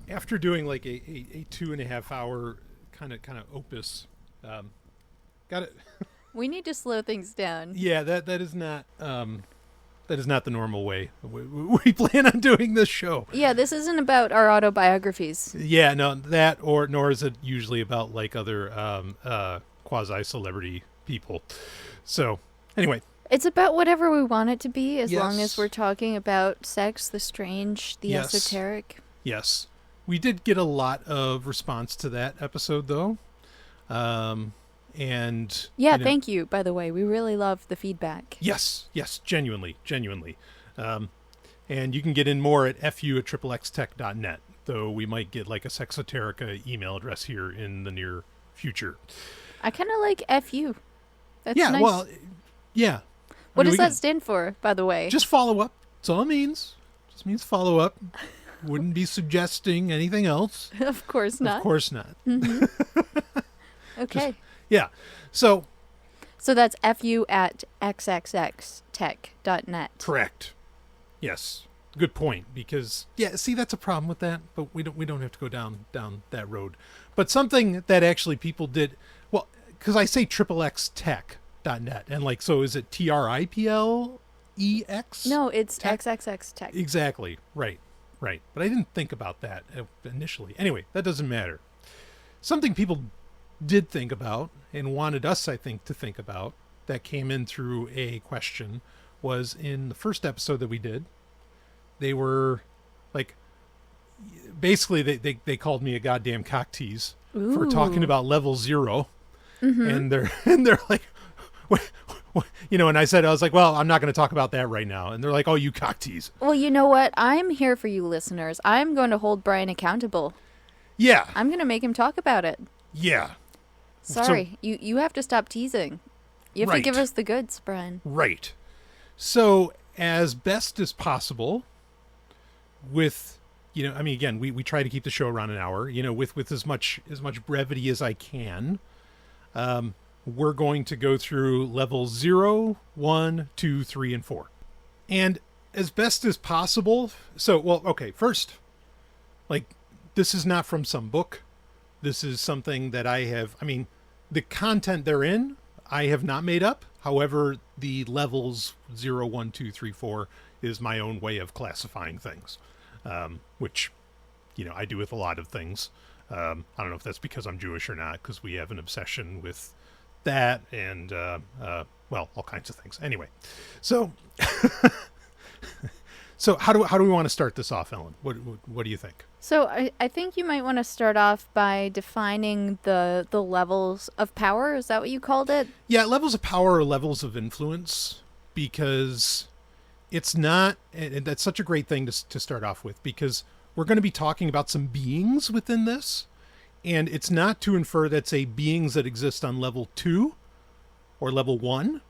After doing like a 2.5 hour kind of opus, got it. We need to slow things down. Yeah, that is not the normal way we plan on doing this show. Yeah, this isn't about our autobiographies. Yeah, no, nor is it usually about like other quasi-celebrity people. So anyway, it's about whatever we want it to be, as Yes. long as we're talking about sex, the strange, the Yes. esoteric. Yes. We did get a lot of response to that episode, though. And Yeah, thank you, by the way. We really love the feedback. Yes, genuinely. And you can get in more at fu@xxtech.net, though we might get like a Sexoterica email address here in the near future. I kind of like FU. That's Yeah, nice. well, yeah. What does that stand for, by the way? Just follow up. That's all it means. Just means follow up. Wouldn't be suggesting anything else. Of course not. Of course not. Mm-hmm. Okay. Yeah. So that's fu@xxxtech.net. correct. Yes. Good point. Because see, that's a problem with that. But we don't have to go down that road. But something that actually people did. Well, because I say xxtech.net, and like, so is it TRIPLEX? No, it's Tech? XXX Tech. Exactly. Right. But I didn't think about that initially. Anyway, that doesn't matter. Something people did think about and wanted us, I think, to think about that came in through a question was in the first episode that we did. They were like, basically they called me a goddamn cock tease for talking about level 0. Mm-hmm. And they're like, what? And I was like, well, I'm not going to talk about that right now. And they're like, oh, you cock tease. Well, you know what? I'm here for you listeners. I'm going to hold Brian accountable. Yeah. I'm going to make him talk about it. Yeah. Sorry, so, you have to stop teasing. You have to give us the goods, Brian. Right. So, as best as possible, with, again, we try to keep the show around an hour, with as much brevity as I can. We're going to go through levels 0, 1, 2, 3, and 4. And as best as possible, first, like, this is not from some book. This is something that I have, the content therein, I have not made up. However, the levels 0, 1, 2, 3, 4 is my own way of classifying things, which, I do with a lot of things. I don't know if that's because I'm Jewish or not, because we have an obsession with that and, all kinds of things. Anyway, so how do we want to start this off, Ellen? What do you think? So I think you might want to start off by defining the levels of power. Is that what you called it? Yeah, levels of power or levels of influence, because it's not, and that's such a great thing to start off with, because we're going to be talking about some beings within this, and it's not to infer that, say, beings that exist on level 2 or level 1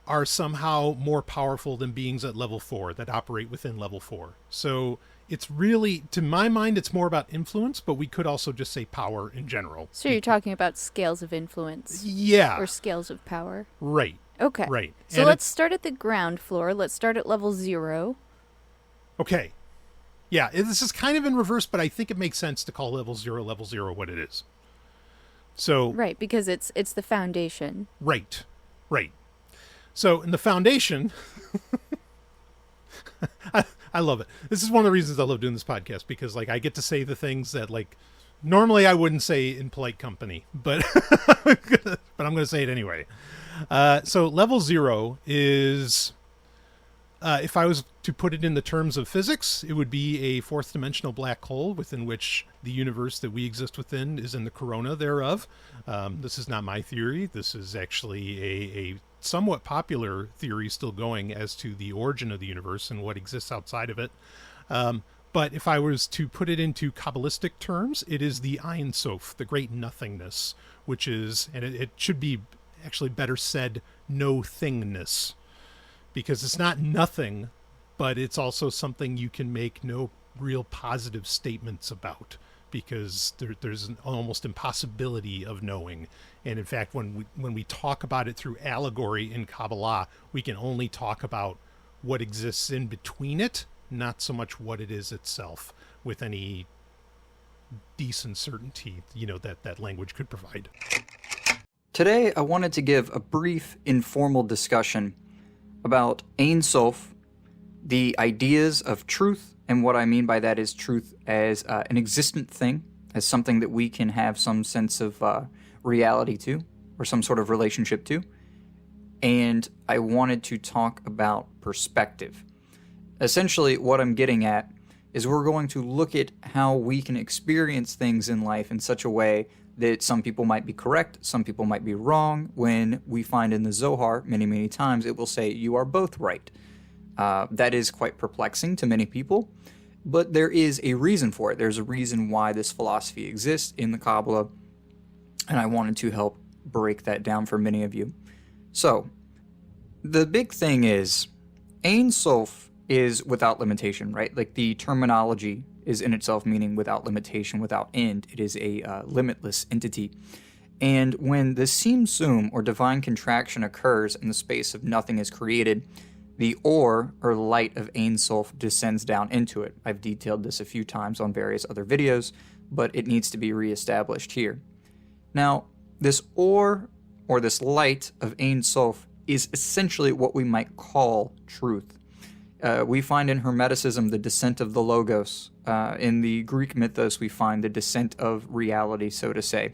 are somehow more powerful than beings at level 4 that operate within level 4. So it's really, to my mind, it's more about influence, but we could also just say power in general. So you're talking about scales of influence. Yeah. Or scales of power. Right. Okay. Right. So let's start at the ground floor. Let's start at level 0. Okay. Yeah, this is kind of in reverse, but I think it makes sense to call level 0 what it is. So right, because it's the foundation. Right. So in the foundation, I love it. This is one of the reasons I love doing this podcast, because like I get to say the things that like normally I wouldn't say in polite company, but I'm going to say it anyway. So level 0 is, if I was to put it in the terms of physics, it would be a fourth dimensional black hole within which the universe that we exist within is in the corona thereof. This is not my theory. This is actually a somewhat popular theory still going as to the origin of the universe and what exists outside of it. But if I was to put it into Kabbalistic terms, it is the Ein Sof, the great nothingness, which is, and it should be actually better said, no thingness, because it's not nothing, but it's also something you can make no real positive statements about, because there's an almost impossibility of knowing. And in fact, when we talk about it through allegory in Kabbalah, we can only talk about what exists in between it, not so much what it is itself, with any decent certainty, that language could provide. Today, I wanted to give a brief, informal discussion about Ein Sof, the ideas of truth, and what I mean by that is truth as an existent thing, as something that we can have some sense of reality to, or some sort of relationship to. And I wanted to talk about perspective. Essentially, what I'm getting at is we're going to look at how we can experience things in life in such a way that some people might be correct, some people might be wrong, when we find in the Zohar many, many times it will say, you are both right. That is quite perplexing to many people, but there is a reason for it. There's a reason why this philosophy exists in the Kabbalah, and I wanted to help break that down for many of you. So, the big thing is, Ein Sof is without limitation, right? Like the terminology is in itself meaning without limitation, without end. It is a limitless entity. And when the Sim Sum, or divine contraction, occurs and the space of nothing is created, the or light of Ein Sof descends down into it. I've detailed this a few times on various other videos, but it needs to be reestablished here. Now, this or this light of Ein Sof is essentially what we might call truth. We find in Hermeticism the descent of the Logos. In the Greek mythos, we find the descent of reality, so to say.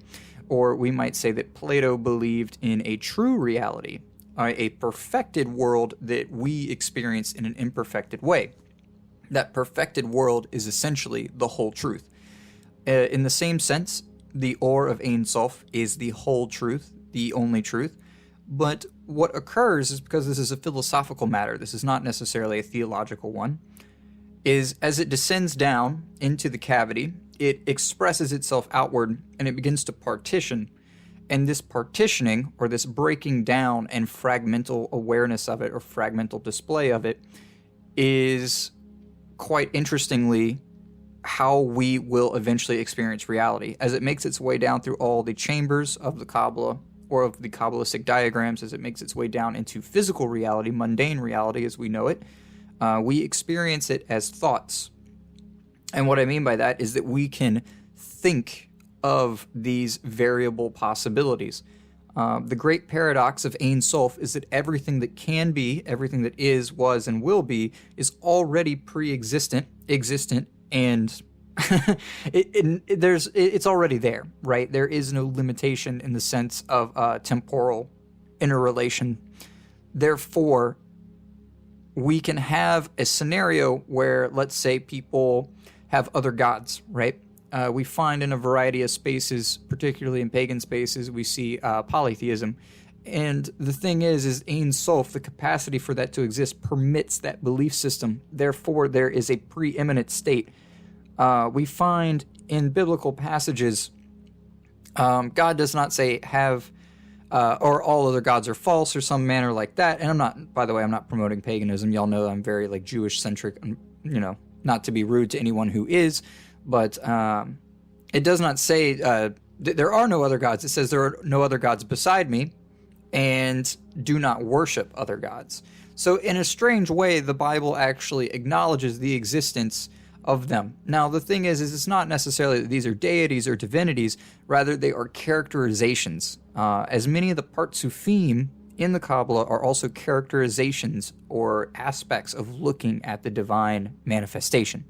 Or we might say that Plato believed in a true reality, a perfected world that we experience in an imperfected way. That perfected world is essentially the whole truth. In the same sense, the Or of Ein Sof is the whole truth, the only truth. But what occurs is, because this is a philosophical matter, this is not necessarily a theological one, is as it descends down into the cavity, it expresses itself outward and it begins to partition. And this partitioning, or this breaking down and fragmental awareness of it, or fragmental display of it, is quite interestingly how we will eventually experience reality. As it makes its way down through all the chambers of the Kabbalah, or of the Kabbalistic diagrams, as it makes its way down into physical reality, mundane reality as we know it, we experience it as thoughts. And what I mean by that is that we can think of these variable possibilities. The great paradox of Ein Sof is that everything that can be, everything that is, was, and will be, is already pre-existent, existent, and it's already there, right? There is no limitation in the sense of temporal interrelation. Therefore, we can have a scenario where, let's say, people have other gods, right? We find in a variety of spaces, particularly in pagan spaces, we see polytheism. And the thing is Ein Sof, the capacity for that to exist, permits that belief system. Therefore, there is a preeminent state. We find in biblical passages, God does not say have, or all other gods are false, or some manner like that. And I'm not, by the way, I'm not promoting paganism. Y'all know I'm very Jewish centric, not to be rude to anyone who is, but it does not say there are no other gods. It says there are no other gods beside me, and do not worship other gods. So in a strange way, the Bible actually acknowledges the existence of them. Now, the thing is it's not necessarily that these are deities or divinities, rather they are characterizations. As many of the Partsufim in the Kabbalah are also characterizations or aspects of looking at the divine manifestation.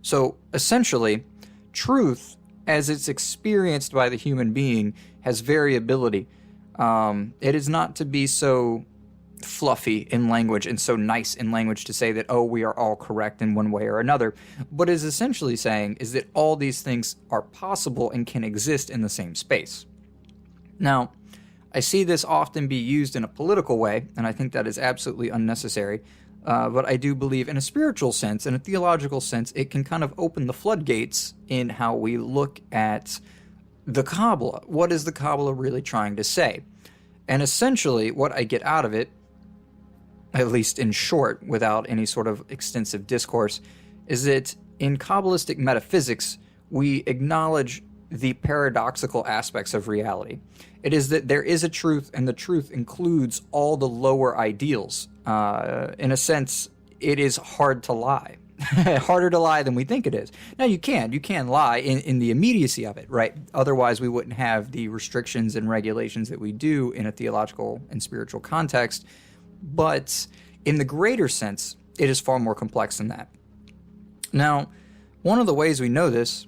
So, essentially, truth, as it's experienced by the human being, has variability. It is not to be so fluffy in language and so nice in language to say that, oh, we are all correct in one way or another. What it is essentially saying is that all these things are possible and can exist in the same space. Now, I see this often be used in a political way, and I think that is absolutely unnecessary. But I do believe in a spiritual sense, in a theological sense, it can kind of open the floodgates in how we look at the Kabbalah. What is the Kabbalah really trying to say? And essentially, what I get out of it, at least in short, without any sort of extensive discourse, is that in Kabbalistic metaphysics, we acknowledge the paradoxical aspects of reality. It is that there is a truth, and the truth includes all the lower ideals. In a sense, it is hard to lie. Harder to lie than we think it is. Now, you can lie in the immediacy of it, right? Otherwise, we wouldn't have the restrictions and regulations that we do in a theological and spiritual context. But in the greater sense, it is far more complex than that. Now, one of the ways we know this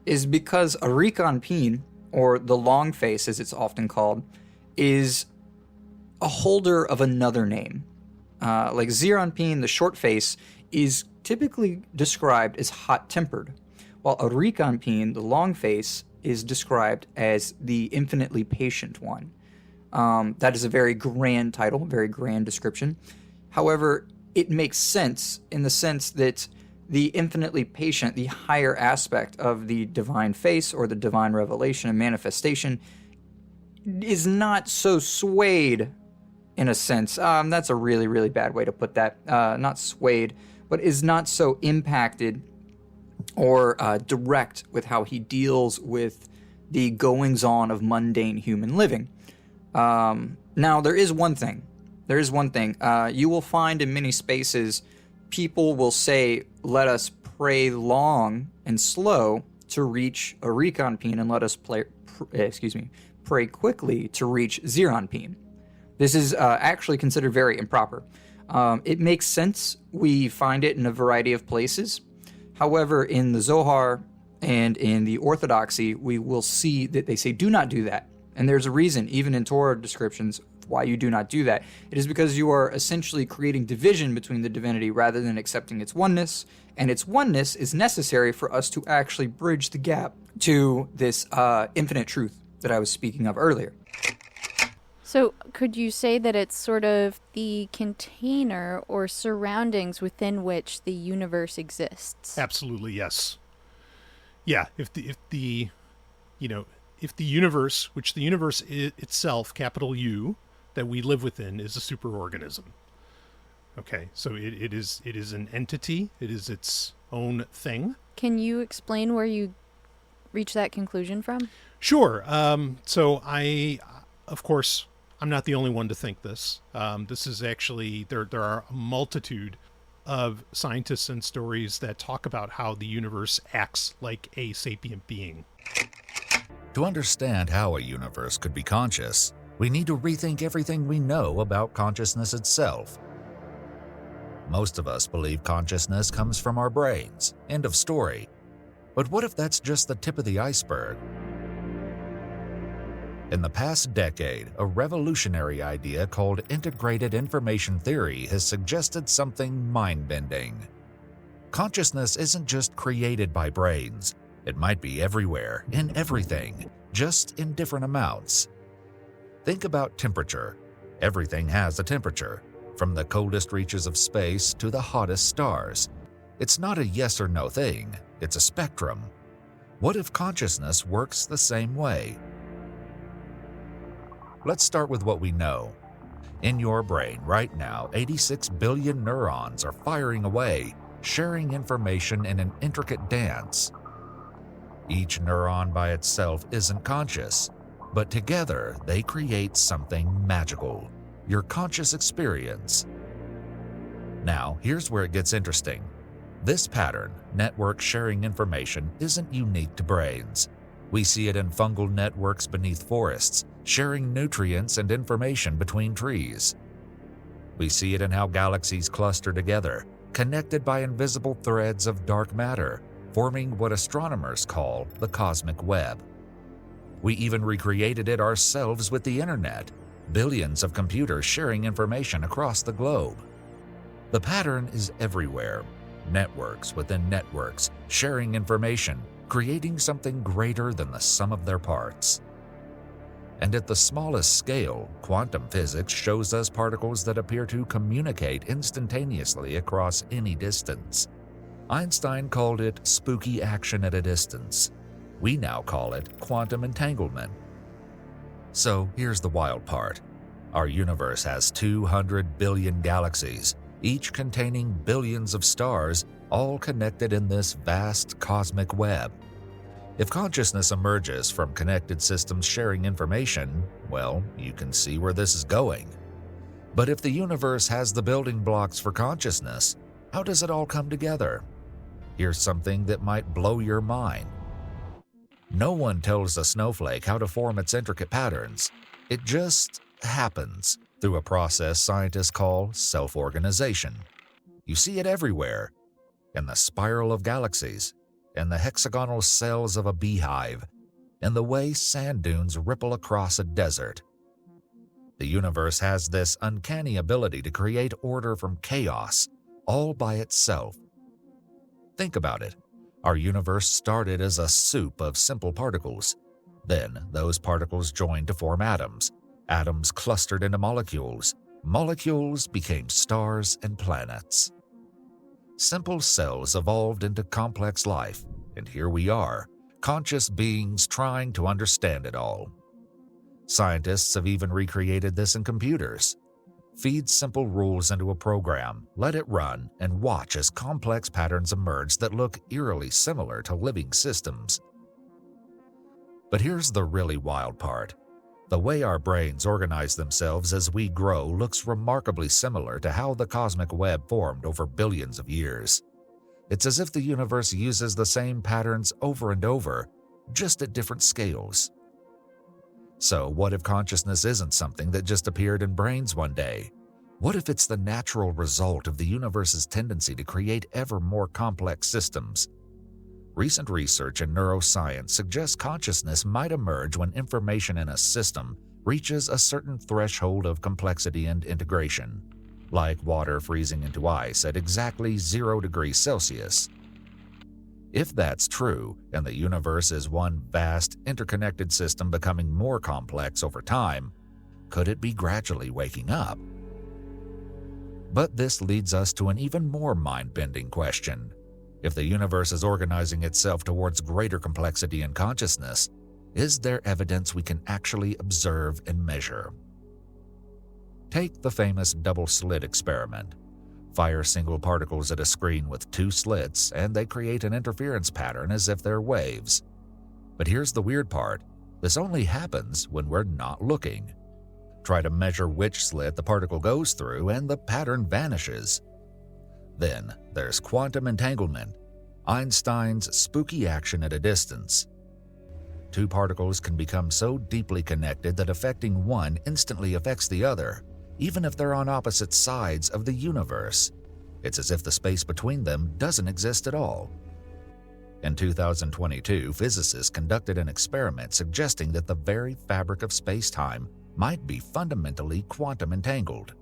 is because a Rekanpin, or the long face as it's often called, is a holder of another name. Like Ziranpin, the short face, is typically described as hot-tempered, while a Rekanpin, the long face, is described as the infinitely patient one. That is a very grand title, very grand description. However, it makes sense in the sense that the infinitely patient, the higher aspect of the divine face or the divine revelation and manifestation, is not so swayed, in a sense. That's a really, really bad way to put that. Not swayed, but is not so impacted or direct with how he deals with the goings-on of mundane human living. Now, there is one thing. You will find in many spaces, people will say, let us pray long and slow to reach a Rekanpin, and let us pray quickly to reach Ziranpin. This is actually considered very improper. It makes sense. We find it in a variety of places. However, in the Zohar and in the Orthodoxy, we will see that they say, do not do that. And there's a reason, even in Torah descriptions, why you do not do that. It is because you are essentially creating division between the divinity rather than accepting its oneness, and its oneness is necessary for us to actually bridge the gap to this infinite truth that I was speaking of earlier. So could you say that it's sort of the container or surroundings within which the universe exists? Absolutely, yes. Yeah, if the universe, which the universe itself, capital U, that we live within, is a superorganism. Okay, so it is an entity. It is its own thing. Can you explain where you reach that conclusion from? Sure. So of course, I'm not the only one to think this. This is actually, there are a multitude of scientists and stories that talk about how the universe acts like a sapient being. To understand how a universe could be conscious, we need to rethink everything we know about consciousness itself. Most of us believe consciousness comes from our brains. End of story. But what if that's just the tip of the iceberg? In the past decade, a revolutionary idea called integrated information theory has suggested something mind-bending. Consciousness isn't just created by brains. It might be everywhere, in everything, just in different amounts. Think about temperature. Everything has a temperature, from the coldest reaches of space to the hottest stars. It's not a yes or no thing, it's a spectrum. What if consciousness works the same way? Let's start with what we know. In your brain right now, 86 billion neurons are firing away, sharing information in an intricate dance. Each neuron by itself isn't conscious, but together they create something magical, your conscious experience. Now, here's where it gets interesting. This pattern, network sharing information, isn't unique to brains. We see it in fungal networks beneath forests, sharing nutrients and information between trees. We see it in how galaxies cluster together, connected by invisible threads of dark matter, forming what astronomers call the cosmic web. We even recreated it ourselves with the internet, billions of computers sharing information across the globe. The pattern is everywhere. Networks within networks, sharing information, creating something greater than the sum of their parts. And at the smallest scale, quantum physics shows us particles that appear to communicate instantaneously across any distance. Einstein called it spooky action at a distance. We now call it quantum entanglement. So here's the wild part. Our universe has 200 billion galaxies, each containing billions of stars, all connected in this vast cosmic web. If consciousness emerges from connected systems sharing information, well, you can see where this is going. But if the universe has the building blocks for consciousness, how does it all come together? Here's something that might blow your mind. No one tells a snowflake how to form its intricate patterns. It just happens through a process scientists call self-organization. You see it everywhere, in the spiral of galaxies, in the hexagonal cells of a beehive, in the way sand dunes ripple across a desert. The universe has this uncanny ability to create order from chaos, all by itself. Think about it. Our universe started as a soup of simple particles. Then those particles joined to form atoms. Atoms clustered into molecules. Molecules became stars and planets. Simple cells evolved into complex life, and here we are, conscious beings trying to understand it all. Scientists have even recreated this in computers. Feed simple rules into a program, let it run, and watch as complex patterns emerge that look eerily similar to living systems. But here's the really wild part. The way our brains organize themselves as we grow looks remarkably similar to how the cosmic web formed over billions of years. It's as if the universe uses the same patterns over and over, just at different scales. So what if consciousness isn't something that just appeared in brains one day? What if it's the natural result of the universe's tendency to create ever more complex systems? Recent research in neuroscience suggests consciousness might emerge when information in a system reaches a certain threshold of complexity and integration, like water freezing into ice at exactly 0 degrees Celsius. If that's true, and the universe is one vast, interconnected system becoming more complex over time, could it be gradually waking up? But this leads us to an even more mind-bending question. If the universe is organizing itself towards greater complexity and consciousness, is there evidence we can actually observe and measure? Take the famous double-slit experiment. Fire single particles at a screen with 2 slits, and they create an interference pattern as if they're waves. But here's the weird part. This only happens when we're not looking. Try to measure which slit the particle goes through, and the pattern vanishes. Then there's quantum entanglement, Einstein's spooky action at a distance. 2 particles can become so deeply connected that affecting one instantly affects the other, even if they're on opposite sides of the universe. It's as if the space between them doesn't exist at all. In 2022, physicists conducted an experiment suggesting that the very fabric of space-time might be fundamentally quantum entangled.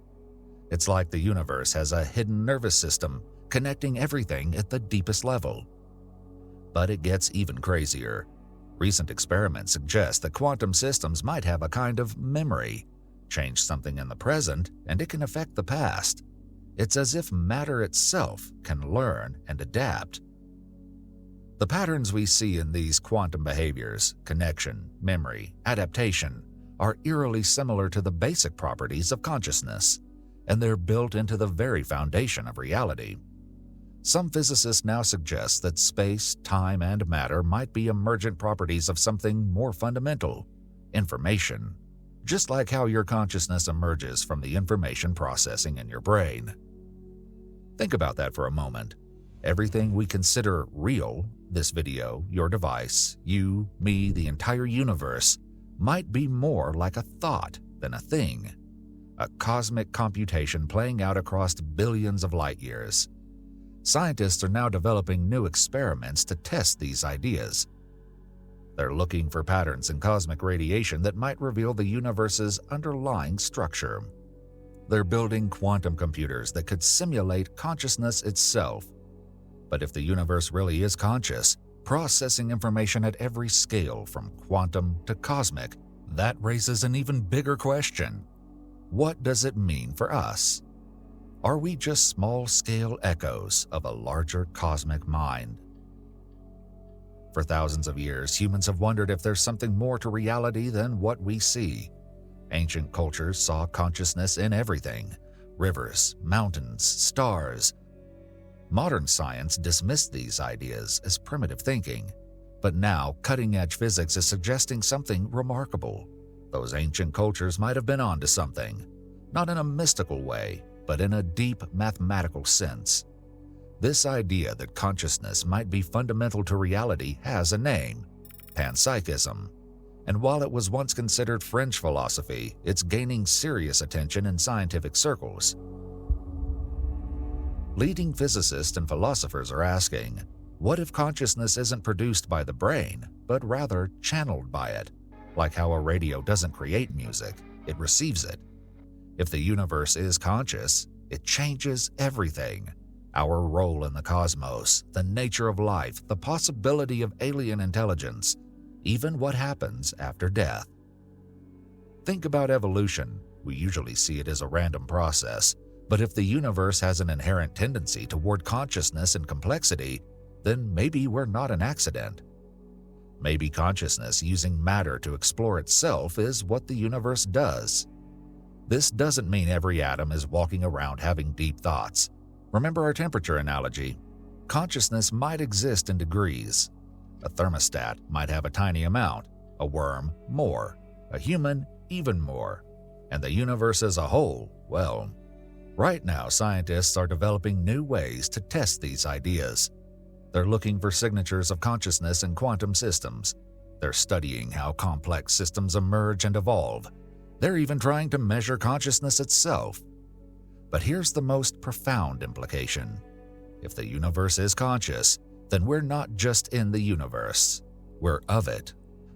It's like the universe has a hidden nervous system connecting everything at the deepest level. But it gets even crazier. Recent experiments suggest that quantum systems might have a kind of memory. Change something in the present, and it can affect the past. It's as if matter itself can learn and adapt. The patterns we see in these quantum behaviors, connection, memory, adaptation, are eerily similar to the basic properties of consciousness, and they're built into the very foundation of reality. Some physicists now suggest that space, time, and matter might be emergent properties of something more fundamental, information, just like how your consciousness emerges from the information processing in your brain. Think about that for a moment. Everything we consider real, this video, your device, you, me, the entire universe, might be more like a thought than a thing. A cosmic computation playing out across billions of light years. Scientists are now developing new experiments to test these ideas. They're looking for patterns in cosmic radiation that might reveal the universe's underlying structure. They're building quantum computers that could simulate consciousness itself. But if the universe really is conscious, processing information at every scale from quantum to cosmic, that raises an even bigger question. What does it mean for us? Are we just small-scale echoes of a larger cosmic mind? For thousands of years, humans have wondered if there's something more to reality than what we see. Ancient cultures saw consciousness in everything: rivers, mountains, stars. Modern science dismissed these ideas as primitive thinking, but now cutting-edge physics is suggesting something remarkable. Those ancient cultures might have been onto something, not in a mystical way, but in a deep mathematical sense. This idea that consciousness might be fundamental to reality has a name: panpsychism. And while it was once considered fringe philosophy, it's gaining serious attention in scientific circles. Leading physicists and philosophers are asking, what if consciousness isn't produced by the brain, but rather channeled by it? Like how a radio doesn't create music, it receives it. If the universe is conscious, it changes everything. Our role in the cosmos, the nature of life, the possibility of alien intelligence, even what happens after death. Think about evolution. We usually see it as a random process, but if the universe has an inherent tendency toward consciousness and complexity, then maybe we're not an accident. Maybe consciousness using matter to explore itself is what the universe does. This doesn't mean every atom is walking around having deep thoughts. Remember our temperature analogy. Consciousness might exist in degrees. A thermostat might have a tiny amount, a worm more, a human even more, and the universe as a whole, well, right now scientists are developing new ways to test these ideas. They're looking for signatures of consciousness in quantum systems. They're studying how complex systems emerge and evolve. They're even trying to measure consciousness itself. But here's the most profound implication. If the universe is conscious, then we're not just in the universe. We're of it.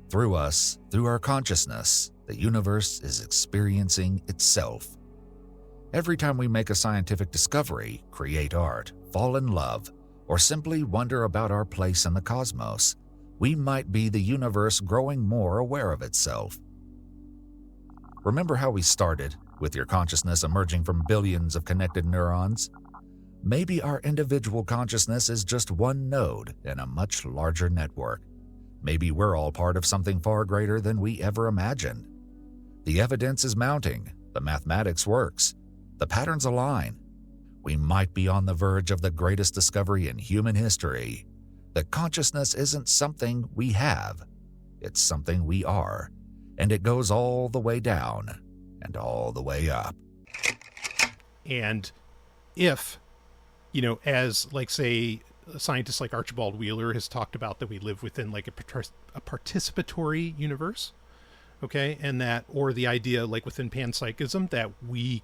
Through us, through our consciousness, the universe is experiencing itself. Every time we make a scientific discovery, create art, fall in love, or simply wonder about our place in the cosmos, we might be the universe growing more aware of itself. Remember how we started, with your consciousness emerging from billions of connected neurons? Maybe our individual consciousness is just one node in a much larger network. Maybe we're all part of something far greater than we ever imagined. The evidence is mounting, the mathematics works, the patterns align. We might be on the verge of the greatest discovery in human history. That consciousness isn't something we have, it's something we are, and it goes all the way down and all the way up. And if, as like say a scientist like Archibald Wheeler has talked about, that we live within like a participatory universe, okay, and that, or the idea like within panpsychism that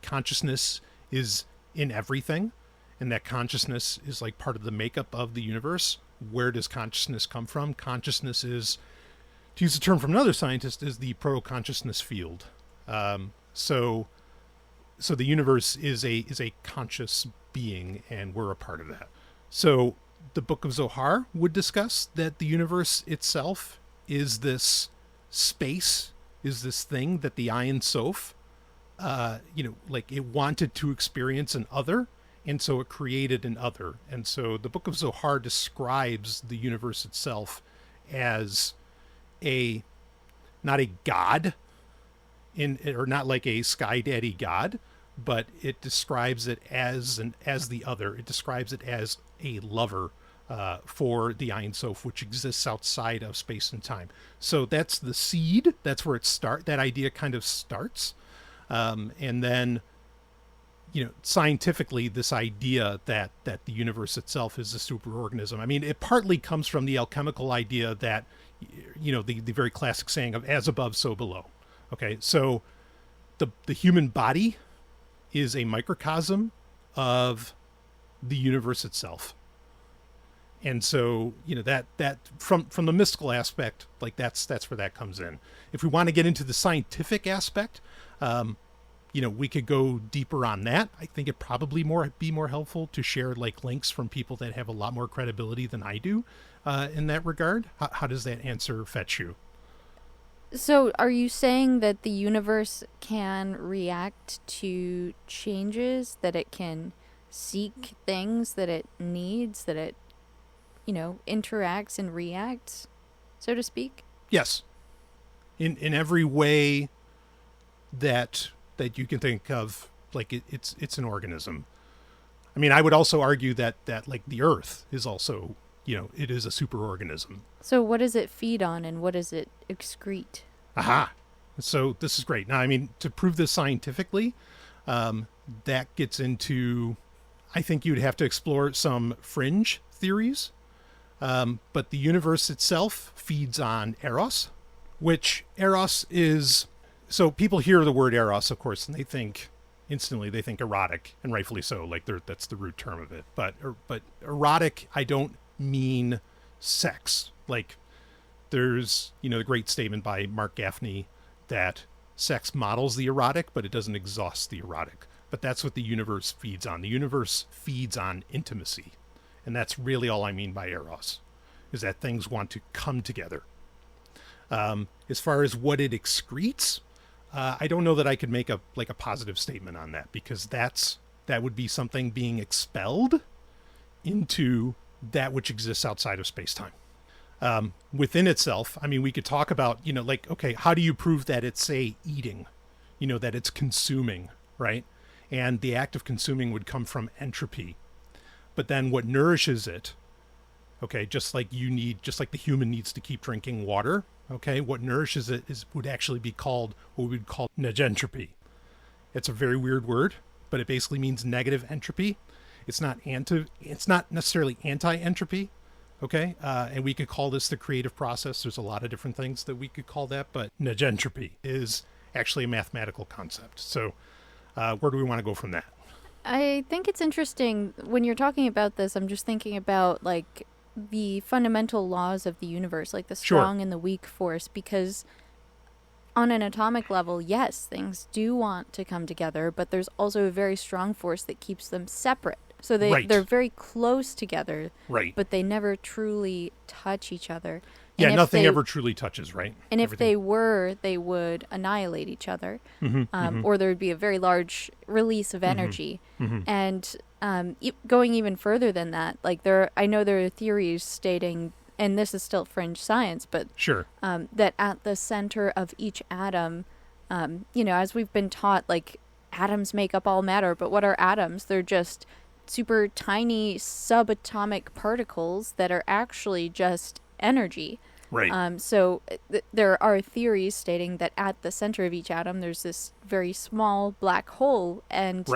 consciousness is in everything, and that consciousness is like part of the makeup of the universe. Where does consciousness come from? Consciousness is, to use a term from another scientist, is the proto-consciousness field. So the universe is a conscious being, and we're a part of that. So the Book of Zohar would discuss that the universe itself is this space, is this thing that the Ein Sof, like it wanted to experience an other, and so it created an other. And so the Book of Zohar describes the universe itself as not a god, or not like a sky daddy god, but it describes it as the other. It describes it as a lover for the Ein Sof, which exists outside of space and time. So that's the seed. That's where that idea kind of starts. And then, scientifically, this idea that the universe itself is a superorganism. I mean, it partly comes from the alchemical idea that, the very classic saying of as above, so below. Okay, so the human body is a microcosm of the universe itself. And so, that from the mystical aspect, like that's where that comes in. If we want to get into the scientific aspect, we could go deeper on that. I think it probably be more helpful to share like links from people that have a lot more credibility than I do in that regard. How does that answer fetch you? So are you saying that the universe can react to changes, that it can seek things that it needs, that it, interacts and reacts, so to speak? Yes. In every way that you can think of, like it's an organism. I mean, I would also argue that like the Earth is also, it is a superorganism. So what does it feed on and what does it excrete? Aha. So this is great. Now, I mean, to prove this scientifically, that gets into, I think you'd have to explore some fringe theories. But the universe itself feeds on Eros, which Eros is, so people hear the word Eros, of course, and they think erotic, and rightfully so, like that's the root term of it. But erotic, I don't mean sex. Like there's, the great statement by Mark Gaffney that sex models the erotic, but it doesn't exhaust the erotic. But that's what the universe feeds on. The universe feeds on intimacy. And that's really all I mean by Eros, is that things want to come together. As far as what it excretes, I don't know that I could make a positive statement on that, because that would be something being expelled into that which exists outside of space-time. Within itself, I mean, we could talk about, okay, how do you prove that it's, say, eating, that it's consuming, right? And the act of consuming would come from entropy. But then what nourishes it, okay, just like the human needs to keep drinking water, okay, what nourishes it would actually be called what we would call negentropy. It's a very weird word, but it basically means negative entropy. It's not necessarily anti-entropy, okay? And we could call this the creative process. There's a lot of different things that we could call that, but negentropy is actually a mathematical concept. So where do we want to go from that? I think it's interesting when you're talking about this. I'm just thinking about like the fundamental laws of the universe, like the strong and the weak force, because on an atomic level, yes, things do want to come together, but there's also a very strong force that keeps them separate. So they're very close together, right? But they never truly touch each other. Yeah, nothing ever truly touches, right? And if they would annihilate each other, or there would be a very large release of energy. And going even further than that, like I know there are theories stating, and this is still fringe science, but that at the center of each atom, as we've been taught, like atoms make up all matter, but what are atoms? They're just super tiny subatomic particles that are actually just energy. Right. So there are theories stating that at the center of each atom there's this very small black hole, and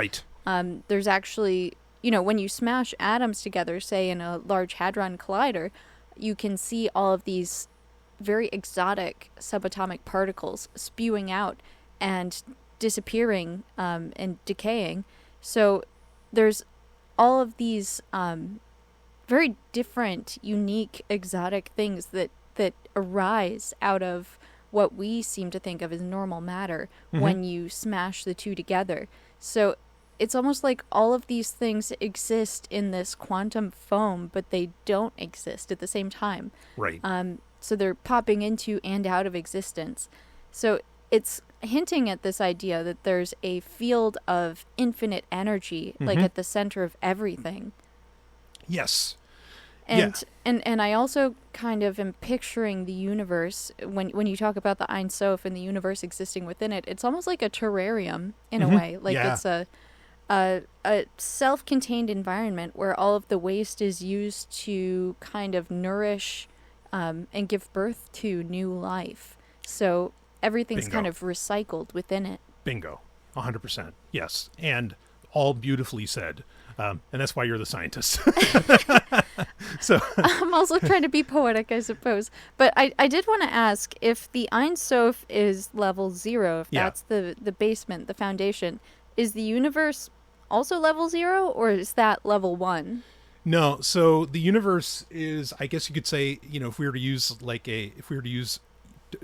there's actually, when you smash atoms together, say in a Large Hadron Collider, you can see all of these very exotic subatomic particles spewing out and disappearing and decaying. So there's all of these very different, unique, exotic things that arise out of what we seem to think of as normal matter when you smash the two together. So it's almost like all of these things exist in this quantum foam, but they don't exist at the same time. Right. So they're popping into and out of existence. So it's hinting at this idea that there's a field of infinite energy, like at the center of everything. Yes. And I also kind of am picturing the universe, when you talk about the Ein Sof and the universe existing within it, it's almost like a terrarium in a way. Like it's a self-contained environment where all of the waste is used to kind of nourish and give birth to new life. So everything's kind of recycled within it. Bingo. 100%. Yes. And all beautifully said. And that's why you're the scientist. So I'm also trying to be poetic, I suppose. But I did want to ask, if the Ein Sof is level 0, if that's the basement, the foundation, is the universe also level 0, or is that level 1? No. So the universe is, I guess you could say, if we were to use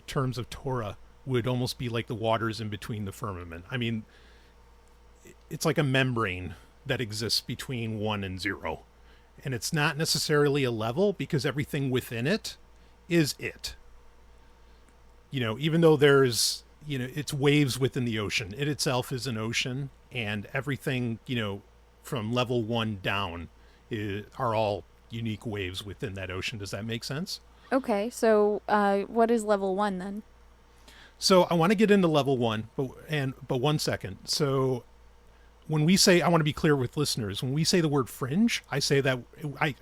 terms of Torah, would almost be like the waters in between the firmament. I mean, it's like a membrane that exists between 1 and 0. And it's not necessarily a level, because everything within it is it. even though there's, it's waves within the ocean, it itself is an ocean, and everything, from level 1 down are all unique waves within that ocean. Does that make sense? Okay, so what is level 1 then? So I want to get into level 1, but 1 second. So when we say, I want to be clear with listeners, when we say the word fringe, I say that,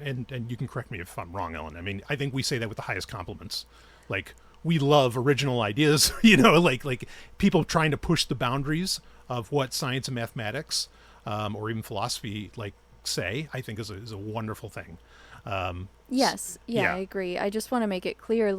and you can correct me if I'm wrong, Ellen. I mean, I think we say that with the highest compliments. Like, we love original ideas, like people trying to push the boundaries of what science and mathematics, or even philosophy, say, I think is a wonderful thing. Yes. Yeah, I agree. I just want to make it clear,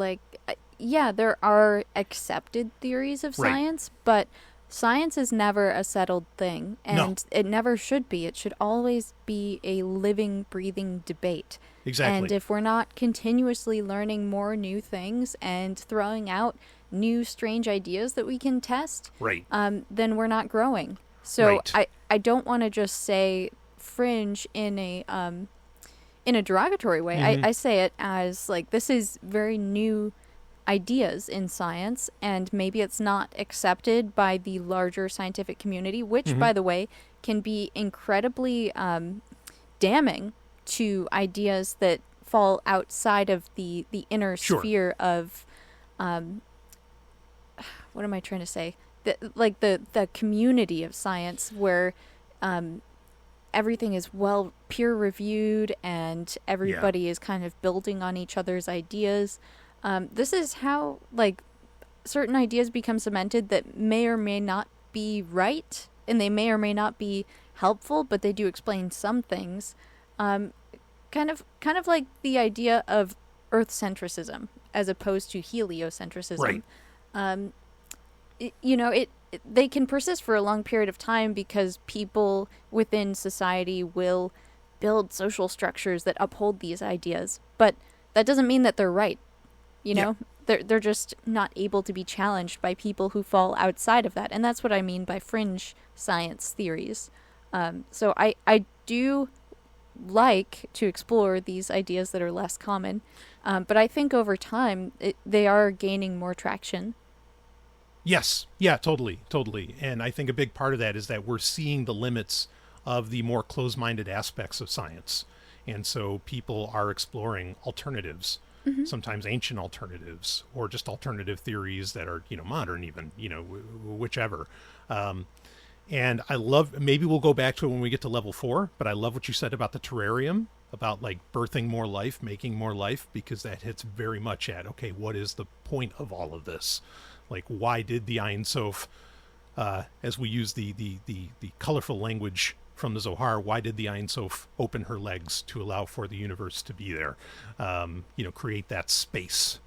there are accepted theories of science, but science is never a settled thing, and it never should be. It should always be a living, breathing debate. Exactly. And if we're not continuously learning more new things and throwing out new, strange ideas that we can test, then we're not growing. So I don't want to just say fringe in a derogatory way. Mm-hmm. I say it as this is very new ideas in science, and maybe it's not accepted by the larger scientific community, which, by the way, can be incredibly damning to ideas that fall outside of the inner sphere of what am I trying to say? The community of science, where everything is well peer reviewed and everybody is kind of building on each other's ideas. This is how certain ideas become cemented that may or may not be right, and they may or may not be helpful, but they do explain some things. Kind of like the idea of Earth-centricism as opposed to heliocentrism. Right. They can persist for a long period of time because people within society will build social structures that uphold these ideas, but that doesn't mean that they're right. They're just not able to be challenged by people who fall outside of that, and that's what I mean by fringe science theories. So I do like to explore these ideas that are less common, but I think over time they are gaining more traction. Yes. Yeah, totally. And I think a big part of that is that we're seeing the limits of the more closed-minded aspects of science. And so people are exploring alternatives, sometimes ancient alternatives, or just alternative theories that are, modern even, whichever. And I love, maybe we'll go back to it when we get to level 4, but I love what you said about the terrarium, about birthing more life, making more life, because that hits very much at, okay, what is the point of all of this? Why did the Ein Sof, as we use the colorful language from the Zohar, why did the Ein Sof open her legs to allow for the universe to be there? Create that space.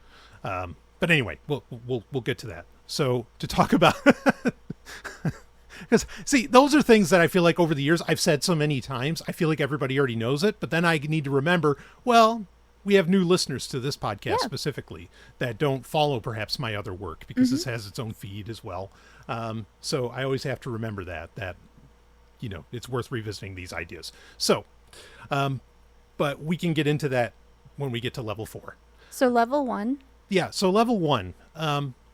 But anyway, we'll get to that. So to talk about, because see, those are things that I feel like over the years I've said so many times. I feel like everybody already knows it, but then I need to remember, well, we have new listeners to this podcast specifically that don't follow perhaps my other work, because this has its own feed as well. So I always have to remember that it's worth revisiting these ideas. So, but we can get into that when we get to level 4. So level 1? Yeah. So level 1,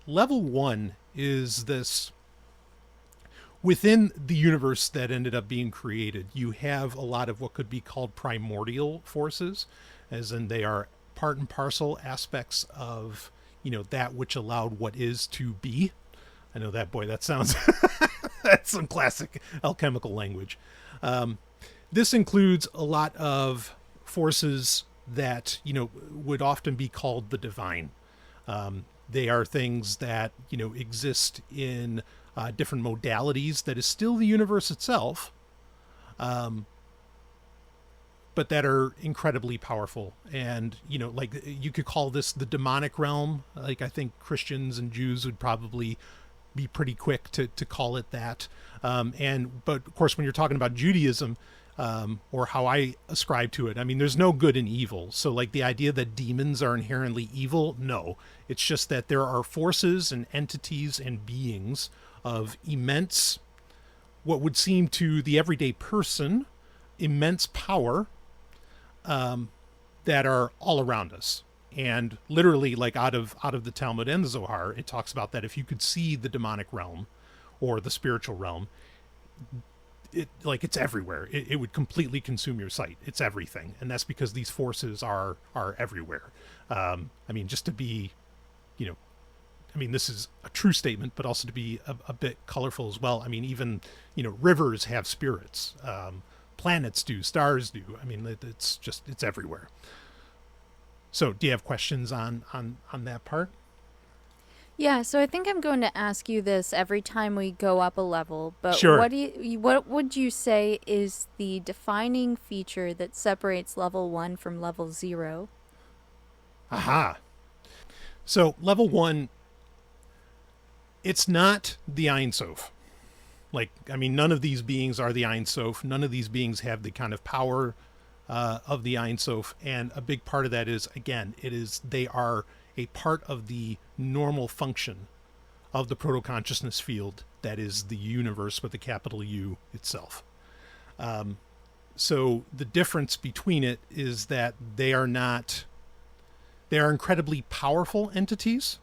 level 1 is this, within the universe that ended up being created, you have a lot of what could be called primordial forces, as in they are part and parcel aspects of, that which allowed what is to be. I know that sounds, that's some classic alchemical language. This includes a lot of forces that, would often be called the divine. They are things that, exist in different modalities that is still the universe itself, but that are incredibly powerful. And, you could call this the demonic realm. I think Christians and Jews would probably be pretty quick to call it that. But of course, when you're talking about Judaism, or how I ascribe to it, I mean, there's no good and evil. So the idea that demons are inherently evil, no. It's just that there are forces and entities and beings of immense, what would seem to the everyday person, immense power, that are all around us. And literally, like out of the Talmud and the Zohar, it talks about that if you could see the demonic realm or the spiritual realm, it's everywhere. It would completely consume your sight. It's everything. And that's because these forces are everywhere. I mean, just to be, this is a true statement, but also to be a bit colorful as well. I mean, even, rivers have spirits. Planets do, stars do. I mean, it's everywhere. So do you have questions on that part? Yeah, so I think I'm going to ask you this every time we go up a level, but sure. What would you say is the defining feature that separates level 1 from level 0? Aha. So level 1, it's not the Ein Sof. None of these beings are the Ein Sof. None of these beings have the kind of power of the Ein Sof, and a big part of that is, again, they are a part of the normal function of the proto-consciousness field that is the universe with a capital U itself. So the difference between it is that they are incredibly powerful entities,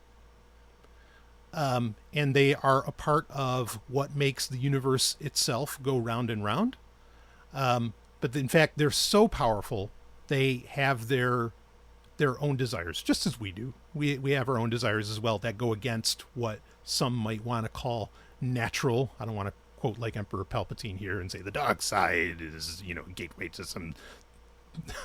and they are a part of what makes the universe itself go round and round. But in fact, they're so powerful, they have their own desires, just as we do. We have our own desires as well that go against what some might want to call natural. I don't want to quote like Emperor Palpatine here and say the dark side is, gateway to some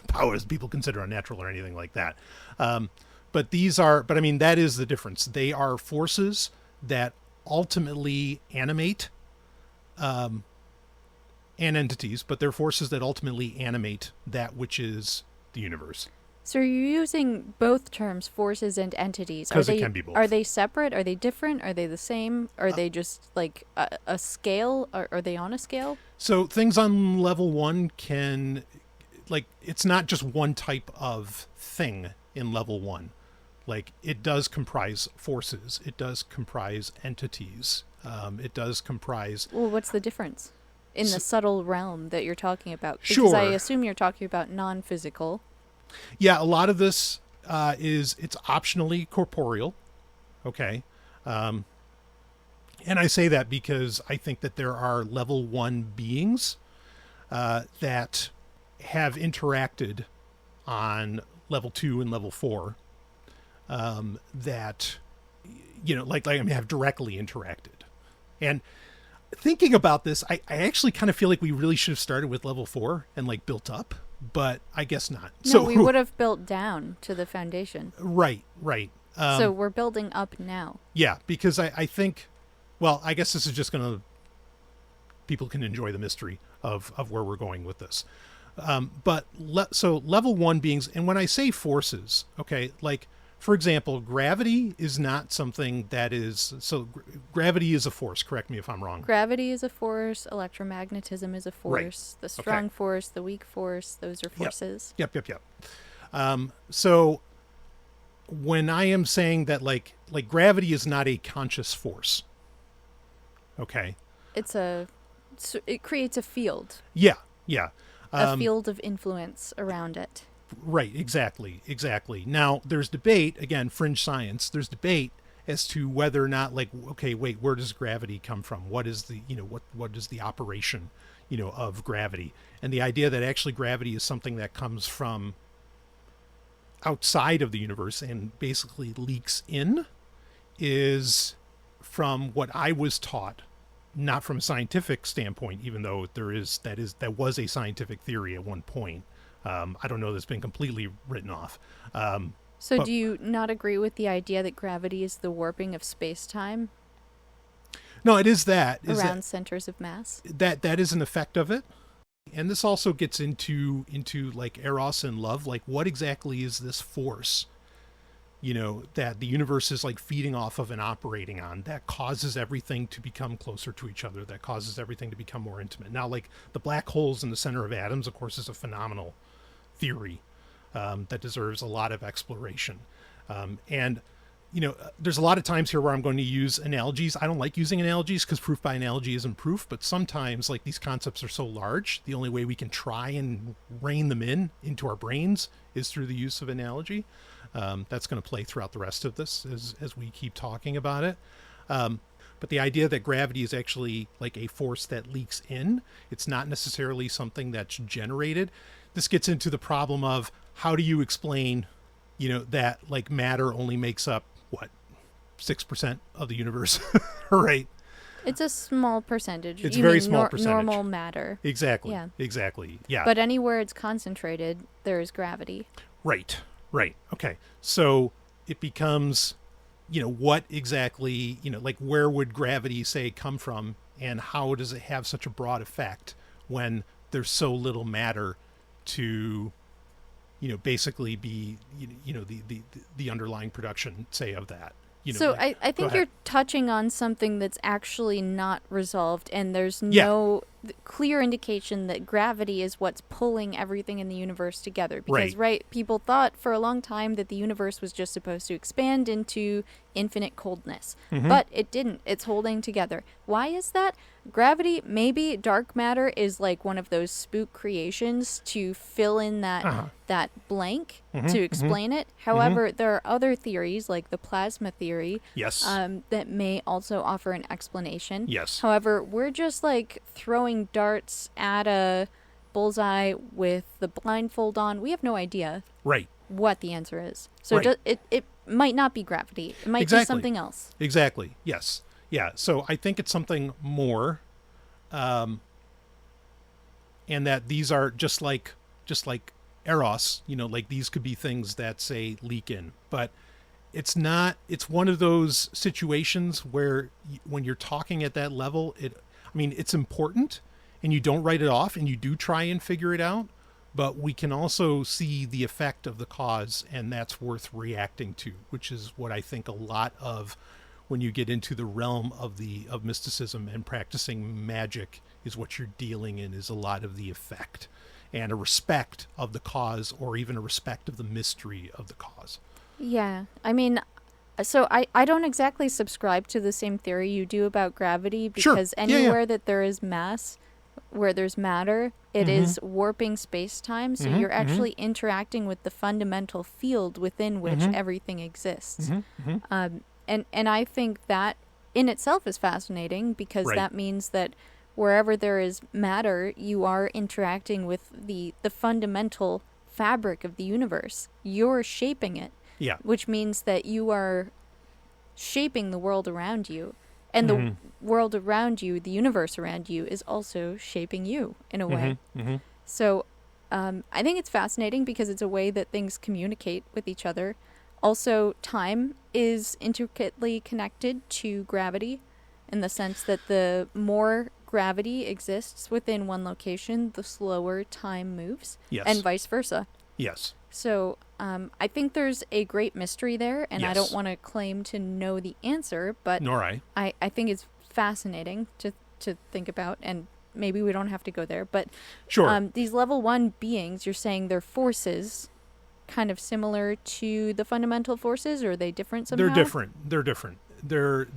powers people consider unnatural or anything like that. But that is the difference. They are forces that ultimately animate, and entities, but they're forces that ultimately animate that which is the universe. So you're using both terms, forces and entities. Because it can be both. Are they separate? Are they different? Are they the same? Are they just like a scale? Are they on a scale? So things on level 1 can, it's not just one type of thing in level 1. It does comprise forces. It does comprise entities. It does comprise... Well, what's the difference in the subtle realm that you're talking about? Because sure. I assume you're talking about non-physical. Yeah, a lot of this it's optionally corporeal. Okay. And I say that because I think that there are level 1 beings that have interacted on level 2 and level 4 that, have directly interacted. And thinking about this, I actually kind of feel like we really should have started with level 4 and built up, but I guess not. No, we would have built down to the foundation. Right. So we're building up now. Yeah, because I think, well, I guess this is just people can enjoy the mystery of where we're going with this. So level 1 beings, and when I say forces, okay, for example, gravity is not something that is... So gravity is a force. Correct me if I'm wrong. Gravity is a force. Electromagnetism is a force. Right. The strong force, the weak force, those are forces. Yep. So when I am saying that, gravity is not a conscious force, okay? It creates a field. Yeah. A field of influence around it. Right, exactly. Now, there's debate, again, fringe science, there's debate as to whether or not, where does gravity come from? What is the, what is the operation, of gravity? And the idea that actually gravity is something that comes from outside of the universe and basically leaks in is from what I was taught, not from a scientific standpoint, even though that was a scientific theory at one point. I don't know that's been completely written off. So do you not agree with the idea that gravity is the warping of space-time? No, it is that. Around centers of mass? That is an effect of it. And this also gets into Eros and love. What exactly is this force, that the universe is feeding off of and operating on that causes everything to become closer to each other, that causes everything to become more intimate. Now, the black holes in the center of atoms, of course, is a phenomenal theory that deserves a lot of exploration. And there's a lot of times here where I'm going to use analogies. I don't like using analogies because proof by analogy isn't proof, but sometimes these concepts are so large, the only way we can try and rein them into our brains is through the use of analogy. That's going to play throughout the rest of this as we keep talking about it. But the idea that gravity is actually like a force that leaks in, it's not necessarily something that's generated. This gets into the problem of how do you explain, that like matter only makes up, 6% of the universe, right? It's a small percentage. It's a very small percentage. Normal matter. Exactly. Yeah. Exactly. Yeah. But anywhere it's concentrated, there is gravity. Right. Okay. So it becomes, what exactly, like where would gravity, say, come from, and how does it have such a broad effect when there's so little matter to, basically be, the underlying production, say, of that. So I think you're touching on something that's actually not resolved, and there's no clear indication that gravity is what's pulling everything in the universe together. Because, people thought for a long time that the universe was just supposed to expand into infinite coldness. Mm-hmm. But it didn't. It's holding together. Why is that? Gravity, maybe dark matter is like one of those spook creations to fill in that blank to explain it. However, there are other theories like the plasma theory that may also offer an explanation. Yes. However, we're just like throwing darts at a bullseye with the blindfold on. We have no idea what the answer is. So it might not be gravity. It might be something else. Exactly. Yes. Yeah, so I think it's something more, and that these are just like Eros, like these could be things that, say, leak in. But it's not, it's one of those situations where when you're talking at that level, it's important, and you don't write it off, and you do try and figure it out, but we can also see the effect of the cause, and that's worth reacting to, which is what I think a lot of when you get into the realm of mysticism and practicing magic is what you're dealing in, is a lot of the effect and a respect of the cause, or even a respect of the mystery of the cause. Yeah. So I don't exactly subscribe to the same theory you do about gravity, because anywhere that there is mass, where there's matter, it is warping space-time, so you're actually interacting with the fundamental field within which everything exists. And I think that in itself is fascinating, because that means that wherever there is matter, you are interacting with the fundamental fabric of the universe. You're shaping it, which means that you are shaping the world around you. And the world around you, the universe around you, is also shaping you in a way. So I think it's fascinating because it's a way that things communicate with each other. Also, time is intricately connected to gravity, in the sense that the more gravity exists within one location, the slower time moves, and vice versa. Yes. So I think there's a great mystery there, and I don't want to claim to know the answer, but nor I think it's fascinating to think about, and maybe we don't have to go there, but these level 1 beings, you're saying they're forces kind of similar to the fundamental forces, or are they different somehow? They're different.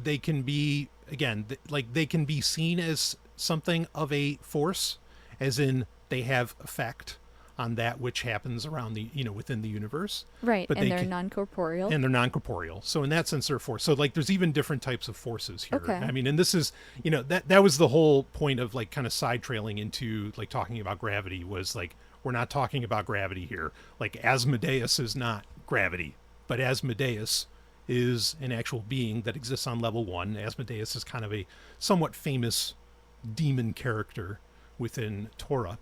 They can be, again, they can be seen as something of a force, as in they have effect on that which happens around the, within the universe. Right, but they're non-corporeal. And they're non-corporeal. So in that sense, they're force. So there's even different types of forces here. Okay. And this is, that was the whole point of kind of side trailing into talking about gravity, was we're not talking about gravity here. Asmodeus is not gravity, but Asmodeus is an actual being that exists on level 1. Asmodeus is kind of a somewhat famous demon character within Torah.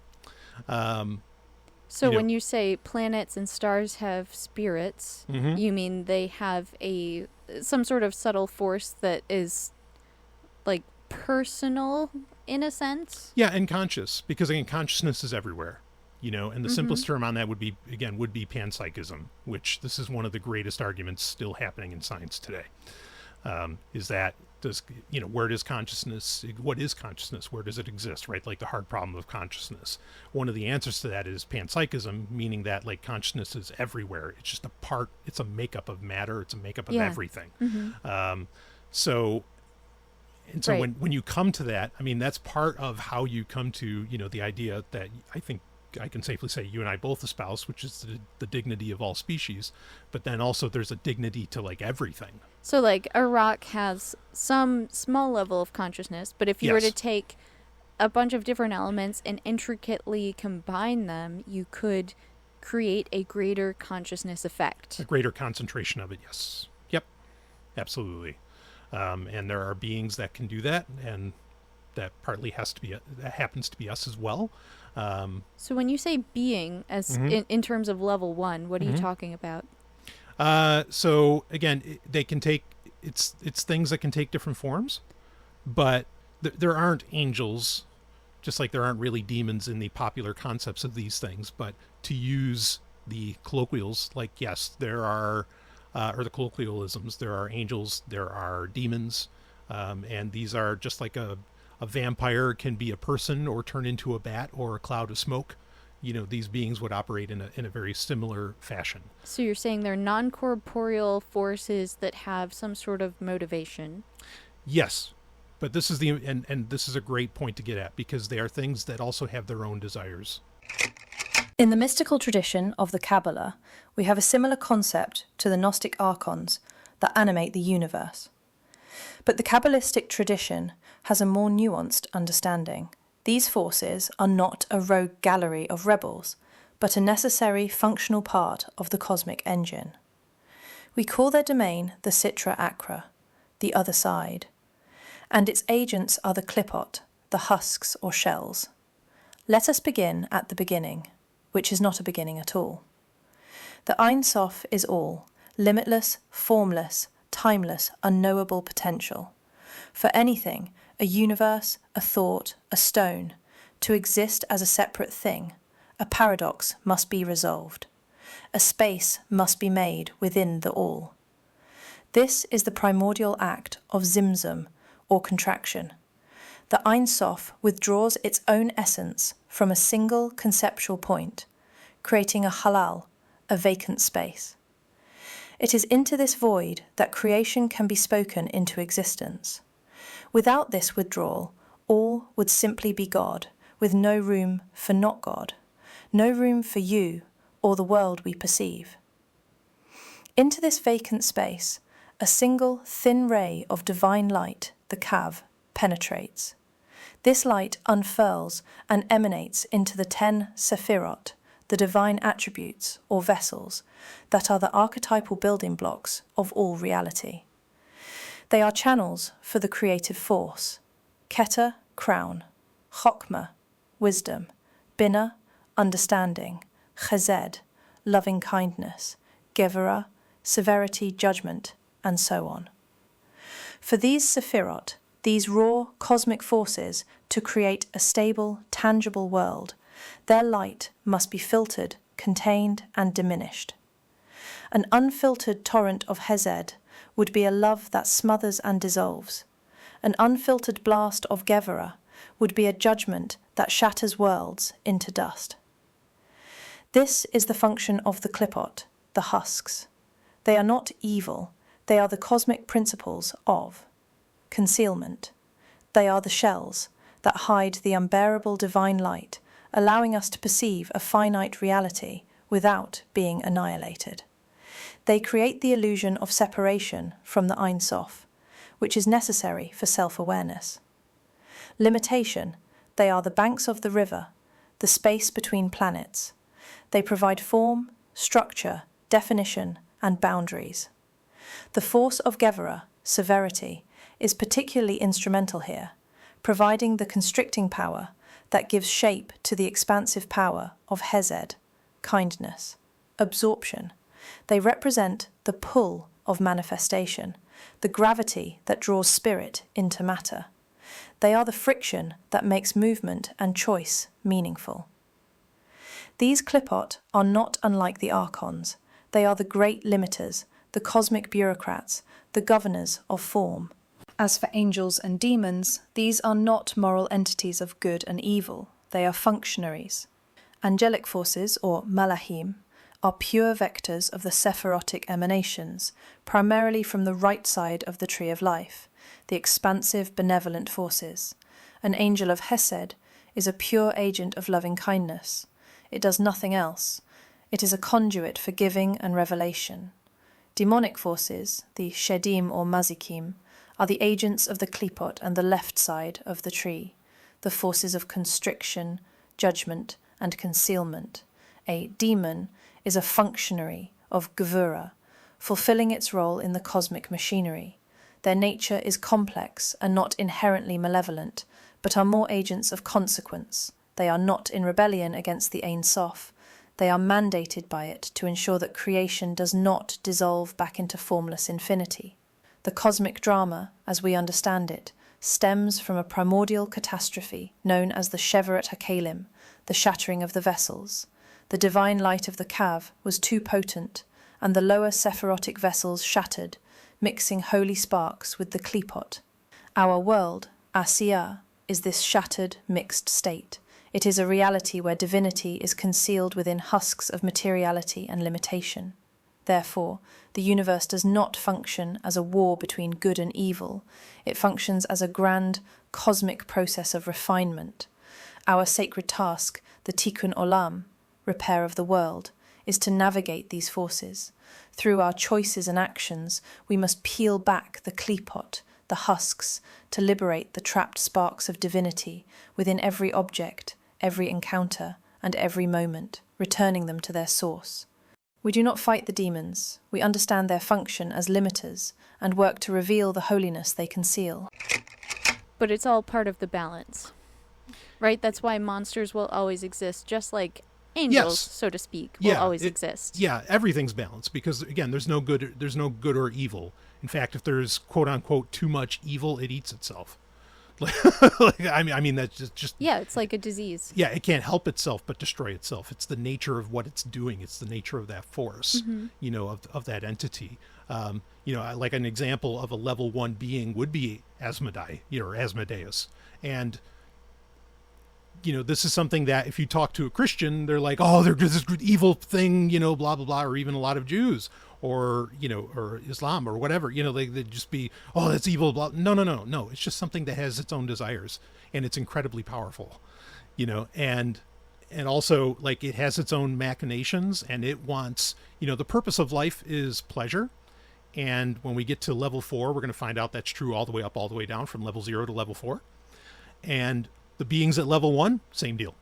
So when you say planets and stars have spirits, you mean they have some sort of subtle force that is personal in a sense? Yeah, and conscious, because again, consciousness is everywhere. And the simplest term on that would be panpsychism, which this is one of the greatest arguments still happening in science today. Is that where does consciousness, what is consciousness? Where does it exist, right? The hard problem of consciousness. One of the answers to that is panpsychism, meaning that consciousness is everywhere. It's just it's a makeup of matter. It's a makeup of everything. So when you come to that, that's part of how you come to, the idea that I think I can safely say you and I both espouse, which is the dignity of all species, but then also there's a dignity to like everything. So like a rock has some small level of consciousness, but if you were to take a bunch of different elements and intricately combine them, you could create a greater consciousness effect. A greater concentration of it, yes. Yep, absolutely. And there are beings that can do that, and that partly that happens to be us as well. So when you say being, as in terms of level 1, what are you talking about? So again, they can take it's things that can take different forms, but there aren't angels, just like there aren't really demons in the popular concepts of these things. But to use the colloquials, like yes, there are, or the colloquialisms, there are angels, there are demons, and these are just like a vampire can be a person or turn into a bat or a cloud of smoke. You know, these beings would operate in a very similar fashion. So you're saying they're non-corporeal forces that have some sort of motivation? Yes, but this is and this is a great point to get at, because they are things that also have their own desires. In the mystical tradition of the Kabbalah, we have a similar concept to the Gnostic archons that animate the universe. But the Kabbalistic tradition has a more nuanced understanding. These forces are not a rogue gallery of rebels, but a necessary functional part of the cosmic engine. We call their domain the Sitra Akra, the other side, and its agents are the Klipot, the husks or shells. Let us begin at the beginning, which is not a beginning at all. The Ein Sof is all, limitless, formless, timeless, unknowable potential. For anything, a universe, a thought, a stone, to exist as a separate thing, a paradox must be resolved. A space must be made within the all. This is the primordial act of Zimzum, or contraction. The Ein Sof withdraws its own essence from a single conceptual point, creating a halal, a vacant space. It is into this void that creation can be spoken into existence. Without this withdrawal, all would simply be God, with no room for not God, no room for you or the world we perceive. Into this vacant space, a single thin ray of divine light, the Kav, penetrates. This light unfurls and emanates into the 10 Sephirot, the divine attributes or vessels that are the archetypal building blocks of all reality. They are channels for the creative force: Keter, crown; Chokmah, wisdom; Binah, understanding; Chesed, loving kindness; Gevurah, severity, judgment, and so on. For these Sephirot, these raw cosmic forces, to create a stable, tangible world, their light must be filtered, contained, and diminished. An unfiltered torrent of Hesed would be a love that smothers and dissolves. An unfiltered blast of Gevurah would be a judgment that shatters worlds into dust. This is the function of the Klipot, the husks. They are not evil, they are the cosmic principles of concealment. They are the shells that hide the unbearable divine light, allowing us to perceive a finite reality without being annihilated. They create the illusion of separation from the Ein Sof, which is necessary for self-awareness. Limitation, they are the banks of the river, the space between planets. They provide form, structure, definition, and boundaries. The force of Gevurah, severity, is particularly instrumental here, providing the constricting power that gives shape to the expansive power of Hesed, kindness, absorption. They represent the pull of manifestation, the gravity that draws spirit into matter. They are the friction that makes movement and choice meaningful. These Klipot are not unlike the archons. They are the great limiters, the cosmic bureaucrats, the governors of form. As for angels and demons, these are not moral entities of good and evil. They are functionaries. Angelic forces, or malachim, are pure vectors of the Sephirotic emanations, primarily from the right side of the tree of life, the expansive, benevolent forces. An angel of Hesed is a pure agent of loving kindness. It does nothing else. It is a conduit for giving and revelation. Demonic forces, the shedim or mazikim, are the agents of the klipot and the left side of the tree, the forces of constriction, judgment, and concealment. A demon is a functionary of gevura, fulfilling its role in the cosmic machinery. Their nature is complex and not inherently malevolent, but are more agents of consequence. They are not in rebellion against the Ein Sof. They are mandated by it to ensure that creation does not dissolve back into formless infinity. The cosmic drama, as we understand it, stems from a primordial catastrophe known as the Sheveret HaKalim, the shattering of the vessels. The divine light of the Kav was too potent, and the lower Sephirotic vessels shattered, mixing holy sparks with the klipot. Our world, Asiya, is this shattered, mixed state. It is a reality where divinity is concealed within husks of materiality and limitation. Therefore, the universe does not function as a war between good and evil. It functions as a grand, cosmic process of refinement. Our sacred task, the Tikkun Olam, repair of the world, is to navigate these forces. Through our choices and actions, we must peel back the klipot, the husks, to liberate the trapped sparks of divinity within every object, every encounter, and every moment, returning them to their source. We do not fight the demons. We understand their function as limiters and work to reveal the holiness they conceal. But it's all part of the balance, right? That's why monsters will always exist, just like angels, Yes. so to speak, will always exist. Yeah, everything's balanced because, again, there's no good or evil. In fact, if there's quote unquote too much evil, it eats itself. I mean that's just yeah, it's like a disease. Yeah, it can't help itself but destroy itself. It's the nature of what it's doing. It's the nature of that force, of that entity. Like an example of a level 1 being would be Asmodai, or Asmodeus. And this is something that if you talk to a Christian, they're like, oh, there's this evil thing, blah, blah, blah, or even a lot of Jews or Islam or whatever, they'd just be, oh, that's evil, blah. No. It's just something that has its own desires and it's incredibly powerful, and also like it has its own machinations and it wants, the purpose of life is pleasure. And when we get to level 4, we're going to find out that's true all the way up, all the way down from level 0 to level 4. And the beings at level 1, same deal.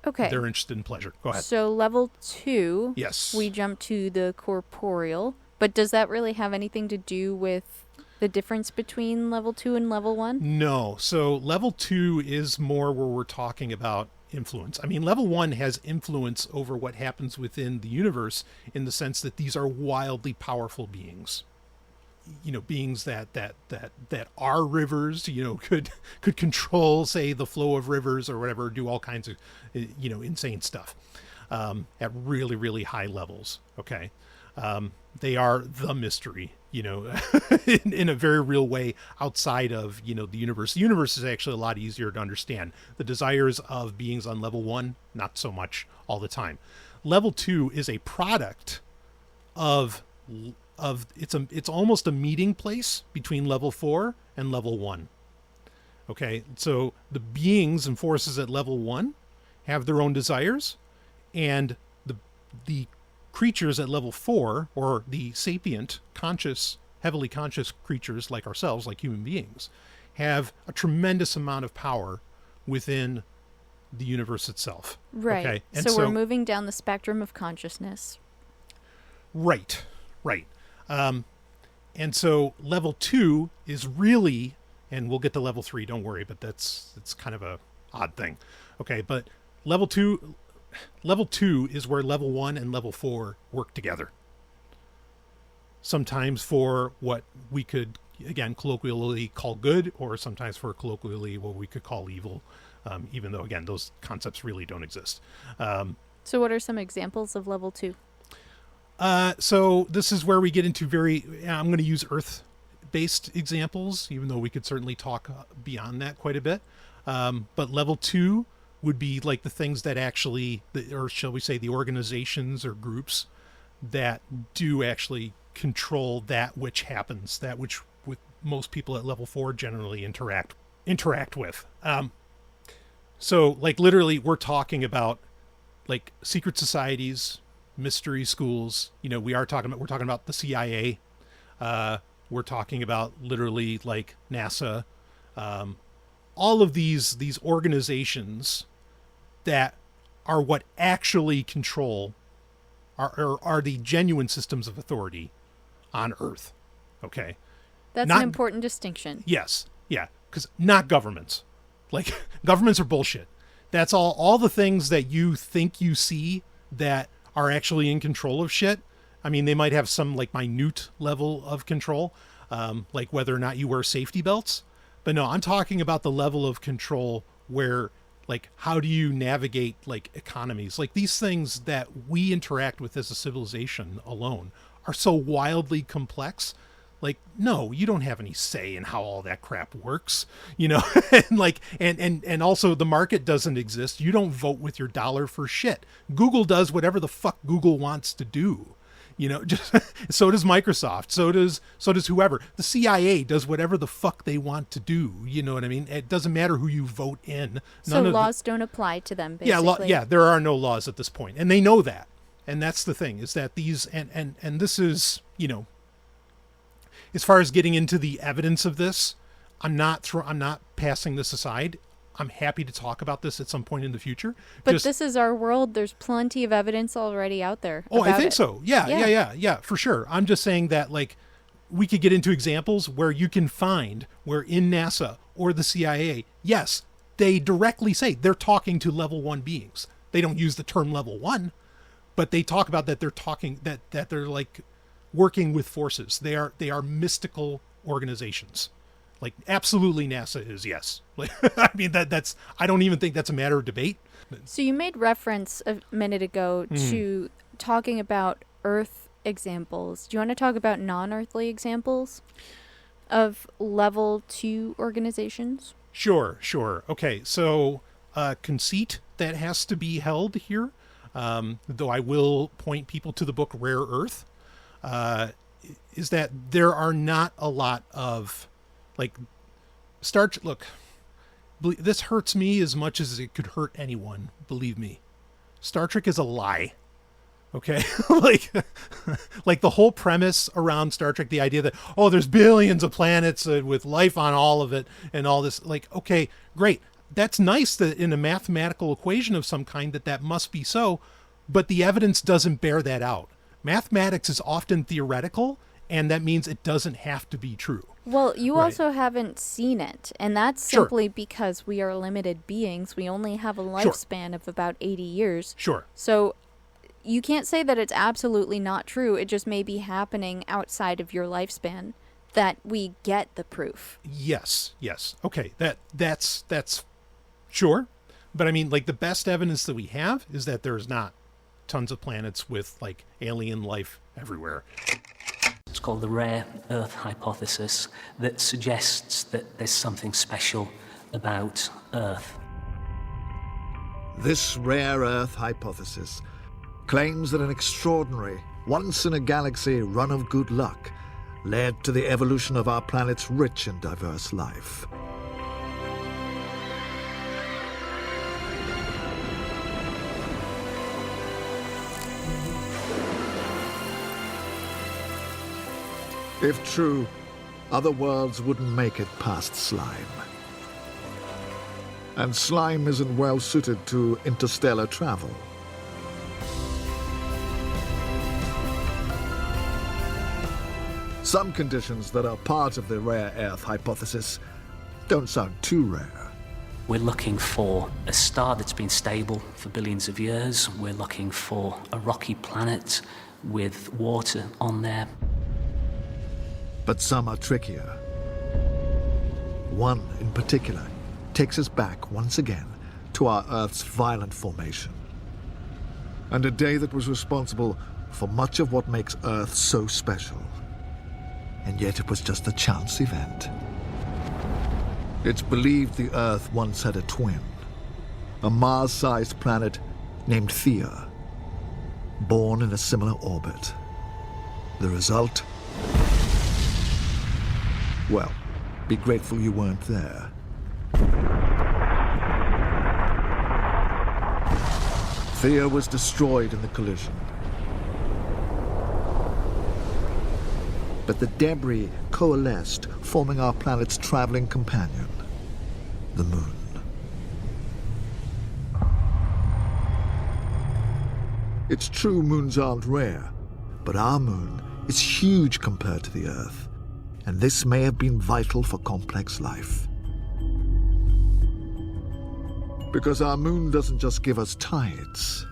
Okay. They're interested in pleasure. Go ahead. So level 2, yes, we jump to the corporeal. But does that really have anything to do with the difference between level 2 and level 1? No. So level 2 is more where we're talking about influence. I mean, level 1 has influence over what happens within the universe in the sense that these are wildly powerful beings. Beings that are rivers, could control, say, the flow of rivers or whatever, do all kinds of, insane stuff at really, really high levels. Okay. They are the mystery, in a very real way outside of, the universe. The universe is actually a lot easier to understand. The desires of beings on level 1, not so much all the time. Level 2 is a product of it's almost a meeting place between level 4 and level 1. Okay, so the beings and forces at level 1 have their own desires, and the creatures at level 4, or the sapient, conscious, heavily conscious creatures like ourselves, like human beings, have a tremendous amount of power within the universe itself. Right. Okay? And so we're moving down the spectrum of consciousness. Right. And so level 2 is really, and we'll get to level 3, don't worry, but it's kind of a odd thing. Okay, but level 2 is where level 1 and level 4 work together. Sometimes for what we could, again, colloquially call good, or sometimes for colloquially what we could call evil, even though, again, those concepts really don't exist. So what are some examples of level 2? So this is where we get into I'm going to use Earth-based examples, even though we could certainly talk beyond that quite a bit. But level 2 would be like the things that actually, or shall we say the organizations or groups that do actually control that which happens, that which with most people at level 4 generally interact with. So like literally we're talking about like secret societies, mystery schools. We're talking about the CIA. We're talking about literally like NASA. All of these organizations that are what actually control are the genuine systems of authority on Earth. Okay. That's an important distinction. Yes. Yeah. Because not governments. Like, governments are bullshit. That's all the things that you think you see that are actually in control of shit. I mean, they might have some like minute level of control, like whether or not you wear safety belts. But no, I'm talking about the level of control where, like, how do you navigate like economies? Like, these things that we interact with as a civilization alone are so wildly complex. Like, no, you don't have any say in how all that crap works, and like, and also the market doesn't exist. You don't vote with your dollar for shit. Google does whatever the fuck Google wants to do, just so does Microsoft. So does whoever. The CIA does whatever the fuck they want to do. You know what I mean? It doesn't matter who you vote in. So laws don't apply to them, basically. Yeah, there are no laws at this point. And they know that. And that's the thing, is that these, and this is, as far as getting into the evidence of this, I'm not passing this aside. I'm happy to talk about this at some point in the future. But this is our world. There's plenty of evidence already out there. Oh, I think so. Yeah, for sure. I'm just saying that, like, we could get into examples where you can find where in NASA or the CIA, yes, they directly say they're talking to level 1 beings. They don't use the term level 1, but they talk about that they're talking, that they're like working with forces. They are mystical organizations. Like, absolutely NASA is, yes. Like, I mean, that's I don't even think that's a matter of debate. So you made reference a minute ago to talking about Earth examples. Do you want to talk about non-earthly examples of level 2 organizations? Sure. Okay, so conceit that has to be held here, though I will point people to the book Rare Earth, is that there are not a lot of, like, look, this hurts me as much as it could hurt anyone, believe me. Star Trek is a lie. Okay? like the whole premise around Star Trek, the idea that, there's billions of planets with life on all of it and all this, like, okay, great. That's nice that in a mathematical equation of some kind that must be so, but the evidence doesn't bear that out. Mathematics is often theoretical, and that means it doesn't have to be true. Well, you also haven't seen it, and that's simply because we are limited beings. We only have a lifespan of about 80 years. Sure. So you can't say that it's absolutely not true. It just may be happening outside of your lifespan that we get the proof. Yes. Okay, that's sure. But I mean, like, the best evidence that we have is that there's not tons of planets with, like, alien life everywhere. It's called the rare Earth hypothesis, that suggests that there's something special about Earth. This rare Earth hypothesis claims that an extraordinary, once-in-a-galaxy run of good luck led to the evolution of our planet's rich and diverse life. If true, other worlds wouldn't make it past slime. And slime isn't well suited to interstellar travel. Some conditions that are part of the rare Earth hypothesis don't sound too rare. We're looking for a star that's been stable for billions of years. We're looking for a rocky planet with water on there. But some are trickier. One in particular takes us back once again to our Earth's violent formation, and a day that was responsible for much of what makes Earth so special. And yet it was just a chance event. It's believed the Earth once had a twin, a Mars-sized planet named Theia, born in a similar orbit. The result? Well, be grateful you weren't there. Theia was destroyed in the collision. But the debris coalesced, forming our planet's traveling companion, the Moon. It's true moons aren't rare, but our Moon is huge compared to the Earth, and this may have been vital for complex life. Because our Moon doesn't just give us tides.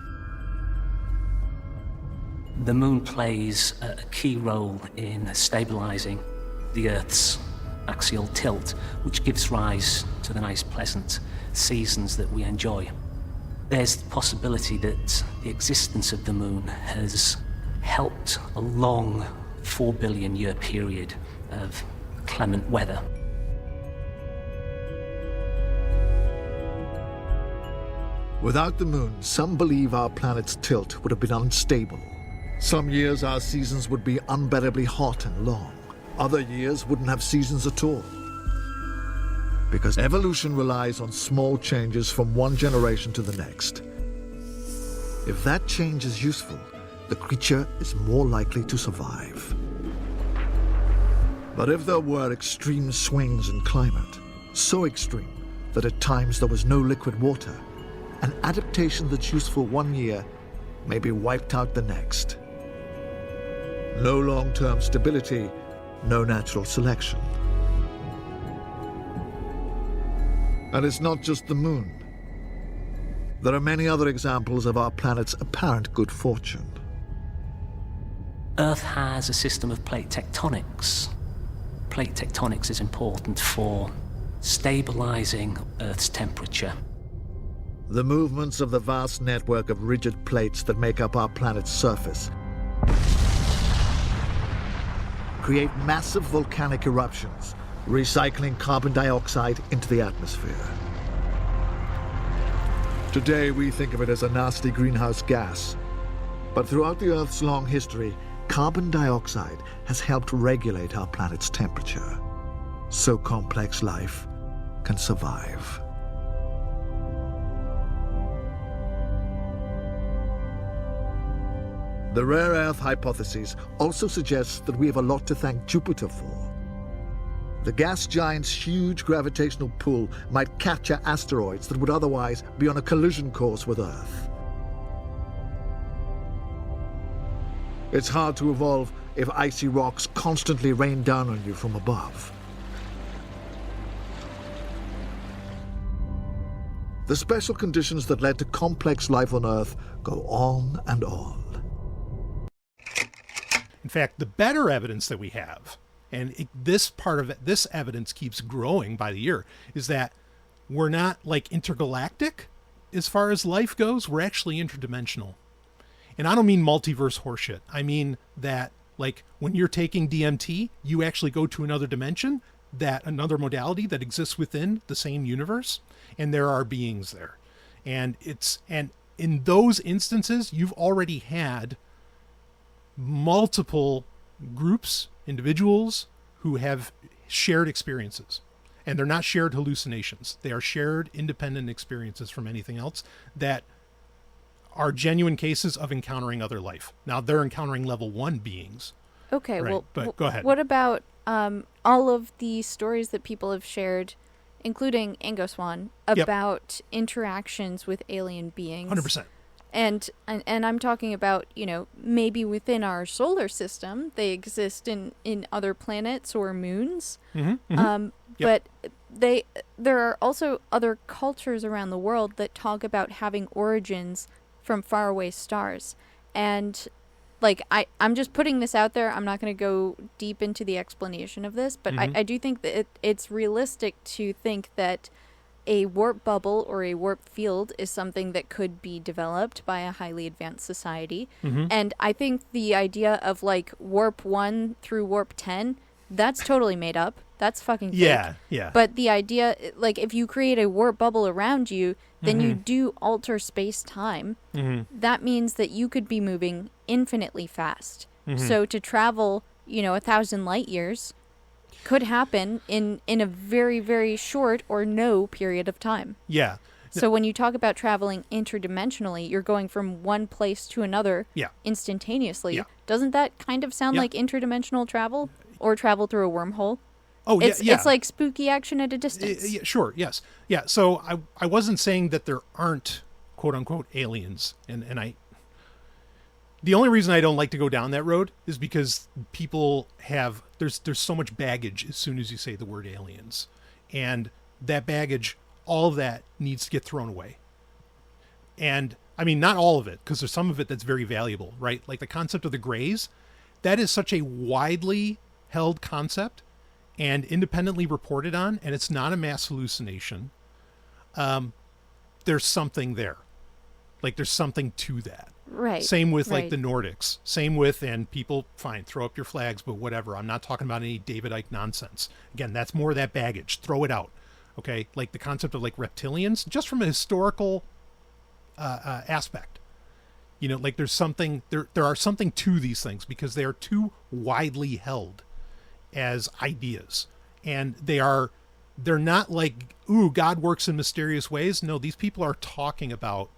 The Moon plays a key role in stabilizing the Earth's axial tilt, which gives rise to the nice, pleasant seasons that we enjoy. There's the possibility that the existence of the Moon has helped a long 4 billion year period of clement weather. Without the Moon, some believe our planet's tilt would have been unstable. Some years our seasons would be unbearably hot and long. Other years wouldn't have seasons at all. Because evolution relies on small changes from one generation to the next. If that change is useful, the creature is more likely to survive. But if there were extreme swings in climate, so extreme that at times there was no liquid water, an adaptation that's useful one year may be wiped out the next. No long-term stability, no natural selection. And it's not just the Moon. There are many other examples of our planet's apparent good fortune. Earth has a system of plate tectonics. Plate tectonics is important for stabilizing Earth's temperature. The movements of the vast network of rigid plates that make up our planet's surface create massive volcanic eruptions, recycling carbon dioxide into the atmosphere. Today we think of it as a nasty greenhouse gas, but throughout the Earth's long history, carbon dioxide has helped regulate our planet's temperature, so complex life can survive. The rare Earth hypothesis also suggests that we have a lot to thank Jupiter for. The gas giant's huge gravitational pull might capture asteroids that would otherwise be on a collision course with Earth. It's hard to evolve if icy rocks constantly rain down on you from above. The special conditions that led to complex life on Earth go on and on. In fact, the better evidence that we have, and this part of it, this evidence keeps growing by the year, is that we're not like intergalactic as far as life goes. We're actually interdimensional. And I don't mean multiverse horseshit. I mean that, like, when you're taking DMT, you actually go to another dimension, that another modality that exists within the same universe, and there are beings there. And in those instances, you've already had multiple groups, individuals who have shared experiences, and they're not shared hallucinations. They are shared independent experiences from anything else that are genuine cases of encountering other life. Now they're encountering level 1 beings. Okay, right? well, but go ahead. What about all of the stories that people have shared, including Angoswan, about interactions with alien beings? 100%. And I'm talking about, maybe within our solar system, they exist in other planets or moons. Mm-hmm, mm-hmm. But there are also other cultures around the world that talk about having origins from faraway stars. And, like, I'm just putting this out there. I'm not going to go deep into the explanation of this, but I do think that it's realistic to think that a warp bubble or a warp field is something that could be developed by a highly advanced society. Mm-hmm. And I think the idea of, like, warp 1 through warp 10, that's totally made up. That's fucking fake. Yeah. But the idea, like, if you create a warp bubble around you, then you do alter space-time. Mm-hmm. That means that you could be moving infinitely fast. Mm-hmm. So to travel, 1,000 light years could happen in a very, very short or no period of time. Yeah. So when you talk about traveling interdimensionally, you're going from one place to another instantaneously. Yeah. Doesn't that kind of sound like interdimensional travel or travel through a wormhole? Oh, It's like spooky action at a distance. Sure, yes. Yeah, so I wasn't saying that there aren't quote-unquote aliens. And the only reason I don't like to go down that road is because people have... There's so much baggage as soon as you say the word aliens. And that baggage, all of that needs to get thrown away. And, I mean, not all of it, because there's some of it that's very valuable, right? Like the concept of the Greys, that is such a widely held concept and independently reported on, and it's not a mass hallucination. There's something there. Like, there's something to that. Right. Same with, like, the Nordics. Same with, and people, fine, throw up your flags, but whatever. I'm not talking about any David Icke nonsense. Again, that's more of that baggage. Throw it out. Okay? Like, the concept of, like, reptilians, just from a historical aspect. You know, like, there's something, there are something to these things because they are too widely held as ideas. And they're not like, ooh, God works in mysterious ways. No, these people are talking about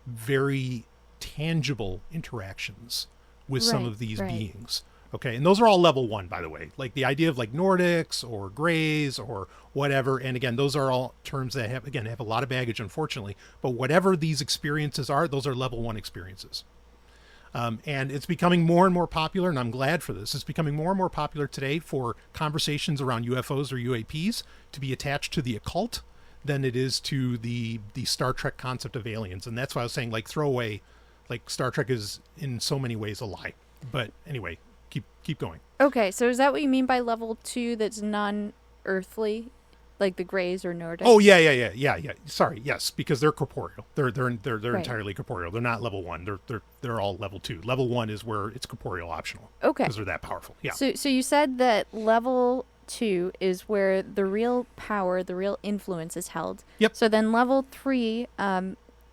very tangible interactions with some of these beings. Okay. And those are all level 1, by the way, like the idea of like Nordics or Greys or whatever. And again, those are all terms that have a lot of baggage, unfortunately, but whatever these experiences are, those are level 1 experiences. And it's becoming more and more popular, and I'm glad for this. It's becoming more and more popular today for conversations around UFOs or UAPs to be attached to the occult than it is to the Star Trek concept of aliens. And that's why I was saying, like, throw away, like, Star Trek is in so many ways a lie. But anyway, keep going. Okay, so is that what you mean by level 2 that's non-earthly? Like the Greys or Nordics? Oh, yeah. Sorry, yes, because they're corporeal. They're entirely corporeal. They're not level 1. They're all level 2. Level 1 is where it's corporeal optional. Okay. Because they're that powerful. Yeah. So you said that level 2 is where the real power, the real influence is held. Yep. So then level 3,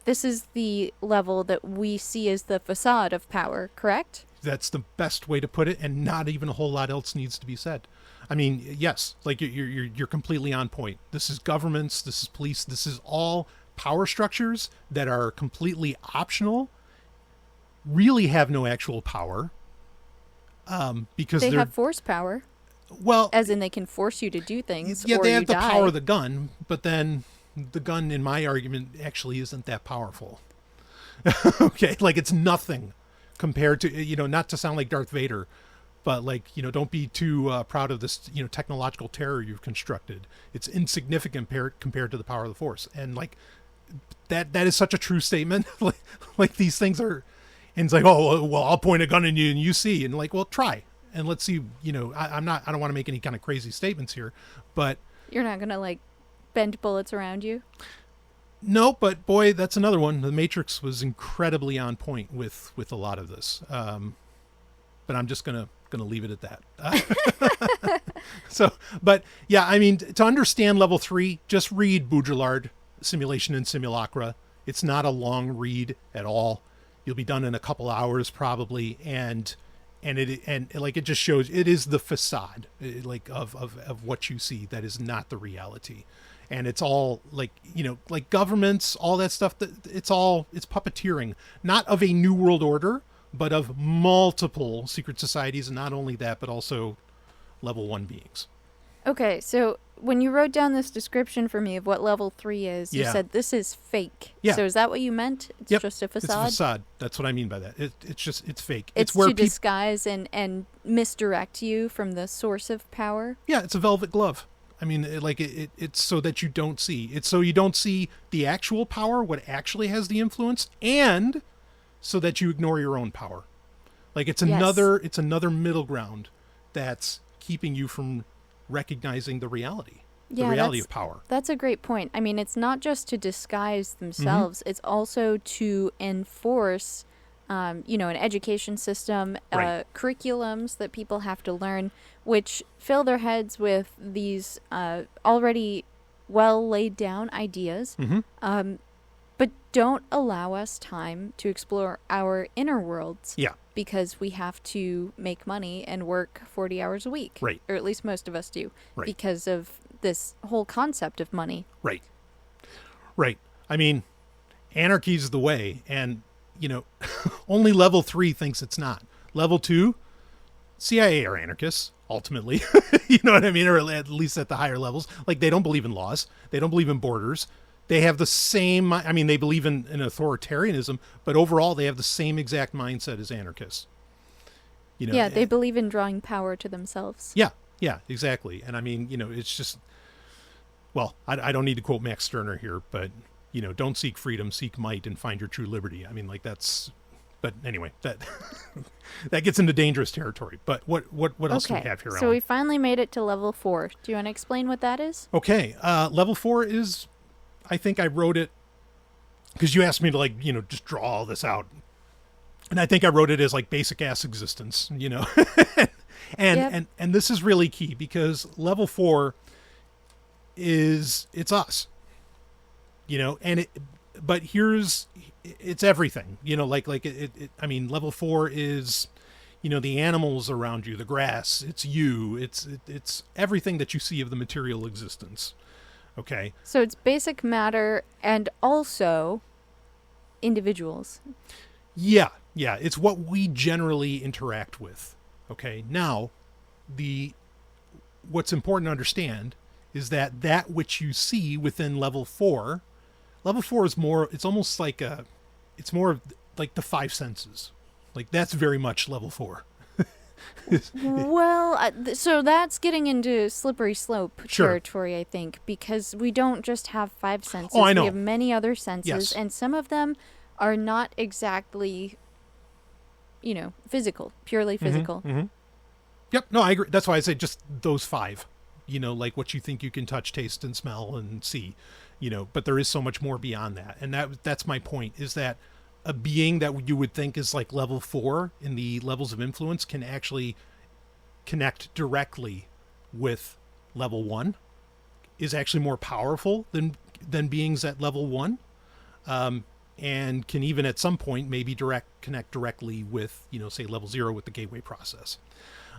this is the level that we see as the facade of power, correct? That's the best way to put it, and not even a whole lot else needs to be said. I mean, yes, like you're completely on point. This is governments, this is police, this is all power structures that are completely optional, really have no actual power, because they have force power. Well, as in they can force you to do things. Yeah, or they have you the die. power of the gun, but then the gun, in my argument, actually isn't that powerful. Okay, like it's nothing compared to, not to sound like Darth Vader, but like, don't be too proud of this, technological terror you've constructed. It's insignificant compared to the power of the Force. And like that is such a true statement. like these things are, and it's like, oh, well, I'll point a gun at you and you see, and like, well, try and let's see. I don't want to make any kind of crazy statements here, but you're not gonna like bend bullets around you. No, but boy, that's another one. The Matrix was incredibly on point with a lot of this. But I'm just gonna leave it at that. But yeah, I mean, to understand level 3, just read Baudrillard, Simulation and Simulacra. It's not a long read at all. You'll be done in a couple hours probably, and it just shows it is the facade, like of what you see. That is not the reality. And it's all like, like governments, all that stuff, it's puppeteering, not of a new world order, but of multiple secret societies. And not only that, but also level 1 beings. Okay. So when you wrote down this description for me of what level 3 is, you said this is fake. Yeah. So is that what you meant? It's just a facade? It's a facade. That's what I mean by that. It's fake. It's where to disguise and misdirect you from the source of power. Yeah. It's a velvet glove. I mean, it's so that you don't see. It's so you don't see the actual power, what actually has the influence, and so that you ignore your own power. Like it's another middle ground that's keeping you from recognizing the reality. The reality of power. That's a great point. I mean, it's not just to disguise themselves. Mm-hmm. It's also to enforce, an education system, curriculums that people have to learn, which fill their heads with these already well laid down ideas, but don't allow us time to explore our inner worlds. Yeah. Because we have to make money and work 40 hours a week. Right. Or at least most of us do. Right. Because of this whole concept of money. Right. Right. I mean, anarchy's the way, and, you know, only level 3 thinks it's not. Level 2, CIA are anarchists, ultimately. You know what I mean? Or at least at the higher levels. Like, they don't believe in laws. They don't believe in borders. They have the same, I mean, they believe in authoritarianism, but overall they have the same exact mindset as anarchists. You know, yeah, they believe in drawing power to themselves. Yeah, exactly. And I mean, you know, it's just, well, I don't need to quote Max Stirner here, but, you know, don't seek freedom, seek might, and find your true liberty. I mean, like, that's, but anyway, that that gets into dangerous territory. But what else do we have here, So Ellen? we finally made it to level 4. Do you want to explain what that is? Okay, level 4 is, I think I wrote it, because you asked me to, like, you know, just draw all this out. And I think I wrote it as, like, basic ass existence, you know. And this is really key, because level 4 is, it's us, you know, and but it's everything, you know, like I mean, level 4 is, you know, the animals around you, the grass, it's you, it's everything that you see of the material existence. Okay. So it's basic matter and also individuals. Yeah. It's what we generally interact with. Okay. Now, what's important to understand is that which you see within level 4 is more, it's almost like it's more like the 5 senses. Like, that's very much level 4. Well, so that's getting into slippery slope Sure. territory, I think, because we don't just have 5 senses. Oh, I know. We have many other senses, Yes. and some of them are not exactly, you know, purely physical. Mm-hmm. Yep. No, I agree. That's why I say just those 5, you know, like what you think you can touch, taste, and smell and see, you know, but there is so much more beyond that. And that's my point, is that a being that you would think is like level 4 in the levels of influence can actually connect directly with level 1, is actually more powerful than beings at level 1. And can even at some point maybe connect directly with, you know, say level 0 with the gateway process.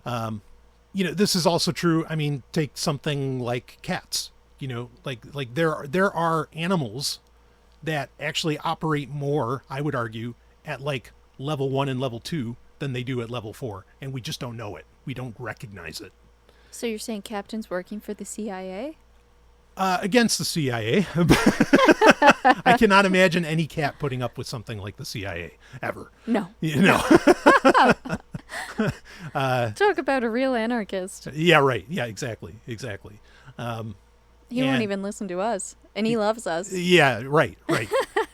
You know, this is also true. I mean, take something like cats, you know, like there are animals that actually operate more, I would argue, at like level 1 and level 2 than they do at level 4. And we just don't know it. We don't recognize it. So you're saying Captain's working for the CIA? Against the CIA. I cannot imagine any cat putting up with something like the CIA ever. No. You know. Talk about a real anarchist. Yeah, right. Yeah, exactly. He won't even listen to us, and he loves us. Yeah, right.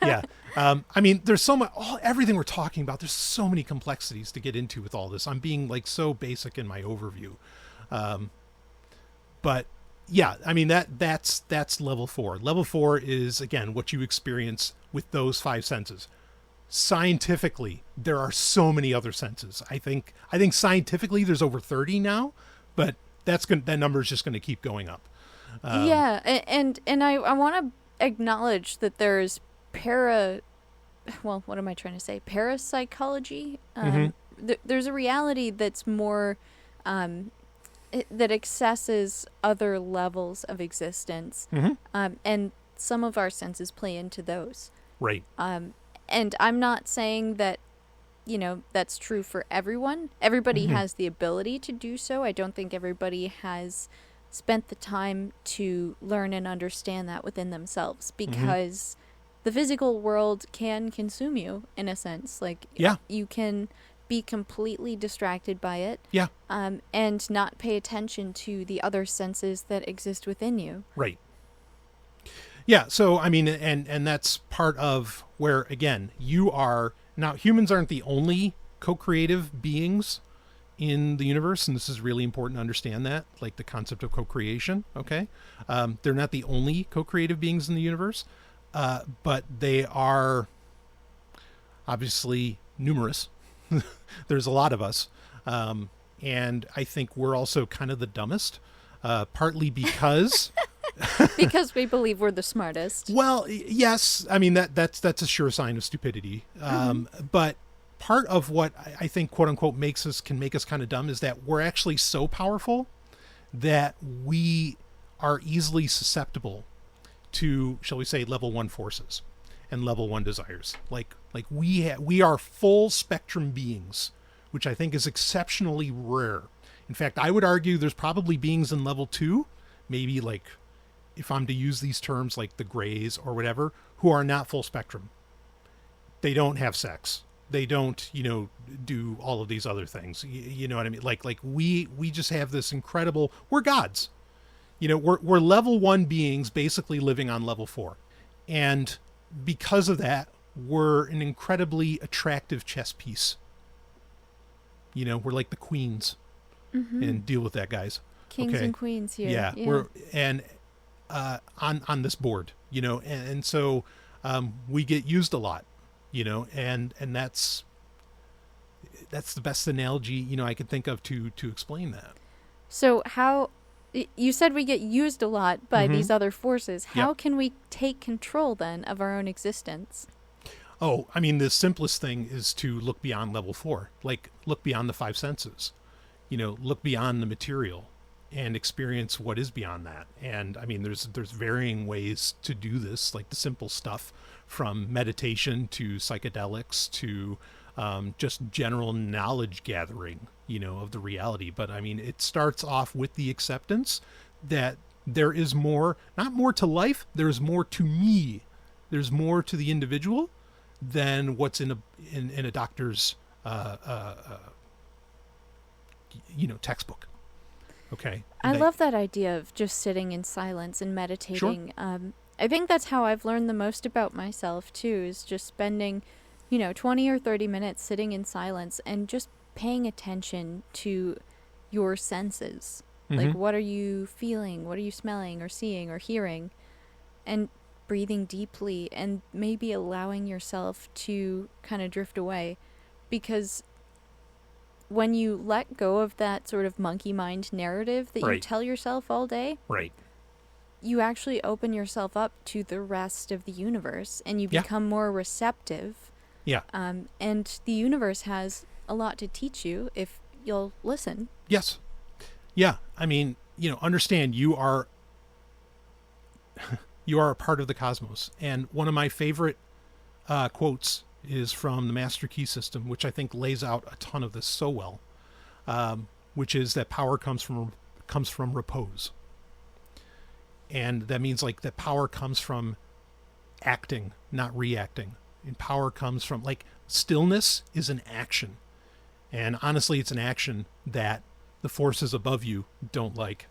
Yeah. I mean, there's so much, everything we're talking about, there's so many complexities to get into with all this. I'm being like so basic in my overview. But yeah, I mean, that's level 4. Level 4 is, again, what you experience with those 5 senses. Scientifically, there are so many other senses. I think scientifically there's over 30 now, but that number is just going to keep going up. Yeah, and I want to acknowledge that there's parapsychology. There's a reality that's more that accesses other levels of existence, and some of our senses play into those. Right. And I'm not saying that, you know, that's true for everyone. Everybody has the ability to do so. I don't think everybody has spent the time to learn and understand that within themselves, because the physical world can consume you in a sense. Like, you can be completely distracted by it. Yeah. And not pay attention to the other senses that exist within you. Right. Yeah. So, I mean, and that's part of where, again, now humans aren't the only co-creative beings in the universe, and this is really important to understand that, like the concept of co-creation. Okay. They're not the only co-creative beings in the universe, but they are obviously numerous. There's a lot of us. And I think we're also kind of the dumbest, partly because... Because we believe we're the smartest. Well, yes. I mean, that's a sure sign of stupidity. But part of what I think, quote unquote, can make us kind of dumb is that we're actually so powerful that we are easily susceptible to, shall we say, level 1 forces and level 1 desires. Like we are full spectrum beings, which I think is exceptionally rare. In fact, I would argue there's probably beings in level 2, maybe like, if I'm to use these terms like the Greys or whatever, who are not full spectrum. They don't have sex. They don't, do all of these other things. You know what I mean? Like we just have this incredible, we're gods. We're level 1 beings basically living on level 4. And because of that, we're an incredibly attractive chess piece. We're like the queens. Mm-hmm. And deal with that, guys. Kings and queens here. Yeah. We're on this board, and so we get used a lot, and that's the best analogy I could think of to explain that. So how you said we get used a lot by Mm-hmm. these other forces. How Yep. can we take control then of our own existence? Oh, I mean, the simplest thing is to look beyond level 4, like look beyond the 5 senses, look beyond the material and experience what is beyond that. And I mean, there's varying ways to do this, like the simple stuff from meditation to psychedelics to just general knowledge gathering, of the reality. But I mean, it starts off with the acceptance that there is more, not more to life, there's more to me. There's more to the individual than what's in a doctor's textbook. Okay. I love that idea of just sitting in silence and meditating. Sure. I think that's how I've learned the most about myself too, is just spending 20 or 30 minutes sitting in silence and just paying attention to your senses. Mm-hmm. Like, what are you feeling? What are you smelling or seeing or hearing? And breathing deeply and maybe allowing yourself to kind of drift away. Because when you let go of that sort of monkey mind narrative that you Right. tell yourself all day, Right. you actually open yourself up to the rest of the universe and you Yeah. become more receptive. Yeah. And the universe has a lot to teach you if you'll listen. Yes. Yeah. I mean, understand you are a part of the cosmos. And one of my favorite quotes is from the Master Key System, which I think lays out a ton of this so well, which is that power comes from repose. And that means like that power comes from acting, not reacting. And power comes from like stillness is an action. And honestly, it's an action that the forces above you don't like.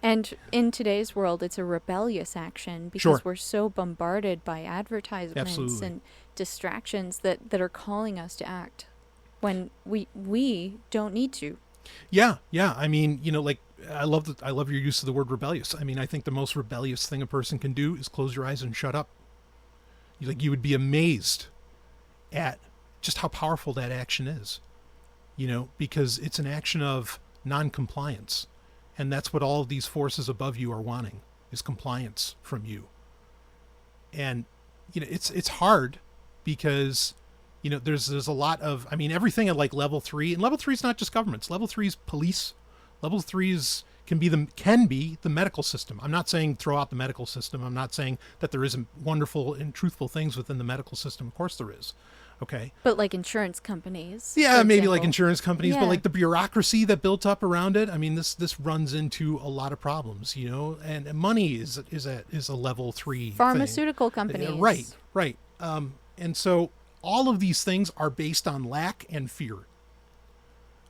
And in today's world, it's a rebellious action because Sure. we're so bombarded by advertisements Absolutely. and distractions that are calling us to act when we don't need to. Yeah. I mean, like I love your use of the word rebellious. I mean, I think the most rebellious thing a person can do is close your eyes and shut up. You would be amazed at just how powerful that action is, because it's an action of non-compliance. And that's what all of these forces above you are wanting, is compliance from you. And, it's hard because, there's a lot of, I mean, everything at like level 3, and level 3 is not just governments. Level 3 is police. Level 3 can be the medical system. I'm not saying throw out the medical system. I'm not saying that there isn't wonderful and truthful things within the medical system. Of course there is. Okay. But like insurance companies. Yeah, for maybe example. like insurance companies, Yeah. but like the bureaucracy that built up around it. I mean, this runs into a lot of problems, and money is a level 3 Pharmaceutical thing. companies. Right. And so all of these things are based on lack and fear.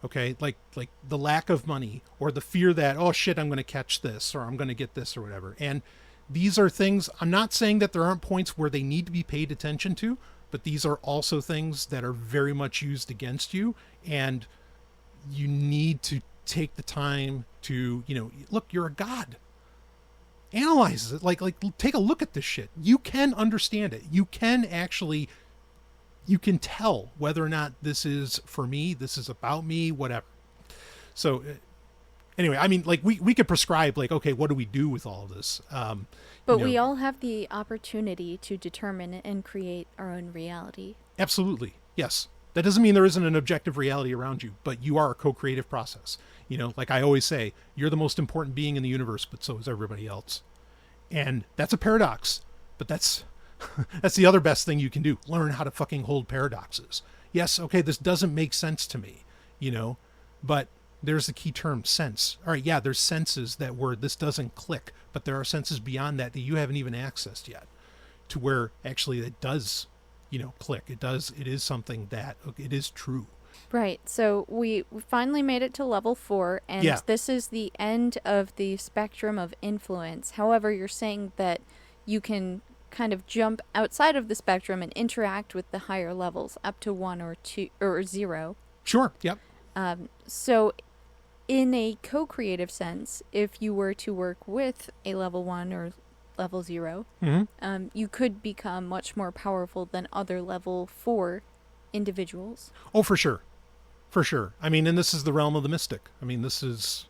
Okay, like the lack of money or the fear that, oh shit, I'm going to catch this or I'm going to get this or whatever. And these are things, I'm not saying that there aren't points where they need to be paid attention to, but these are also things that are very much used against you. And you need to take the time to, look, you're a god. Analyze it. Like take a look at this shit. You can understand it. You can tell whether or not this is for me, this is about me, whatever. So anyway, I mean, like we could prescribe like, okay, what do we do with all of this? But we all have the opportunity to determine and create our own reality. Absolutely. Yes. That doesn't mean there isn't an objective reality around you, but you are a co-creative process. Like I always say, you're the most important being in the universe, but so is everybody else. And that's a paradox, but that's the other best thing you can do. Learn how to fucking hold paradoxes. Yes, okay, this doesn't make sense to me, but there's the key term, sense. All right, yeah, there's senses that where this doesn't click, but there are senses beyond that you haven't even accessed yet, to where actually it does, click. It is something that it is true. Right. So we finally made it to level 4, and this is the end of the spectrum of influence. However, you're saying that you can kind of jump outside of the spectrum and interact with the higher levels up to 1 or 2 or 0. Sure. Yep. So in a co-creative sense, if you were to work with a level 1 or level 0, you could become much more powerful than other level 4 individuals. Oh, for sure. For sure. I mean, and this is the realm of the mystic. I mean, this is,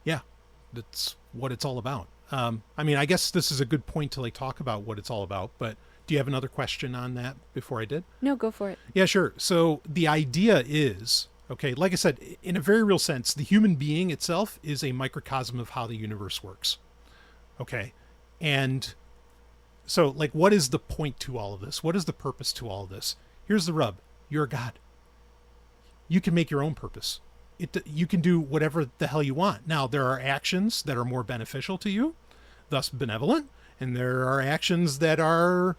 that's what it's all about. I mean, I guess this is a good point to talk about what it's all about, but do you have another question on that before I did? No, go for it. Yeah, sure. So the idea is, okay, like I said, in a very real sense, the human being itself is a microcosm of how the universe works. Okay. And so what is the point to all of this? What is the purpose to all of this? Here's the rub. You're a god. You can make your own purpose. You can do whatever the hell you want. Now, there are actions that are more beneficial to you, thus benevolent, and there are actions that are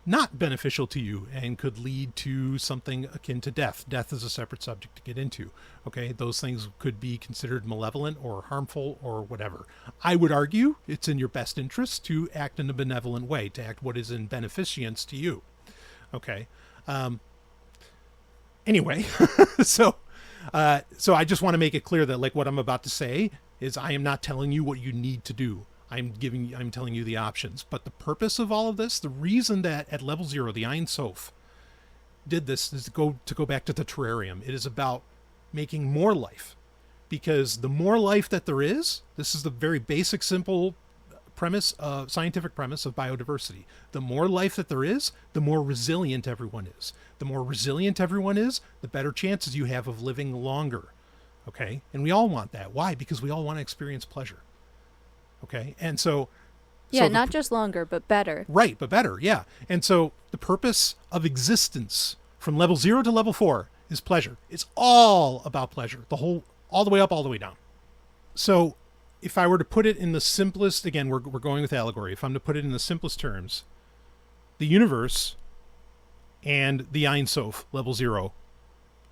not beneficial to you and could lead to something akin to death. Death is a separate subject to get into. Okay, those things could be considered malevolent or harmful or whatever. I would argue it's in your best interest to act in a benevolent way, to act what is in beneficence to you. Okay. Anyway, so I just want to make it clear that what I'm about to say is I am not telling you what you need to do. I'm telling you the options. But the purpose of all of this, the reason that at level 0, the Ein Sof did this is to go back to the terrarium. It is about making more life, because the more life that there is, this is the very basic, simple scientific premise of biodiversity. The more life that there is, the more resilient everyone is. The more resilient everyone is, the better chances you have of living longer. Okay? And we all want that. Why? Because we all want to experience pleasure. Okay? And so... Yeah, not just longer, but better. Right, but better, yeah. And so the purpose of existence from level 0 to level 4 is pleasure. It's all about pleasure. All the way up, all the way down. So if I were to put it in the simplest, again, we're going with allegory. If I'm to put it in the simplest terms, the universe and the Ein Sof, level 0,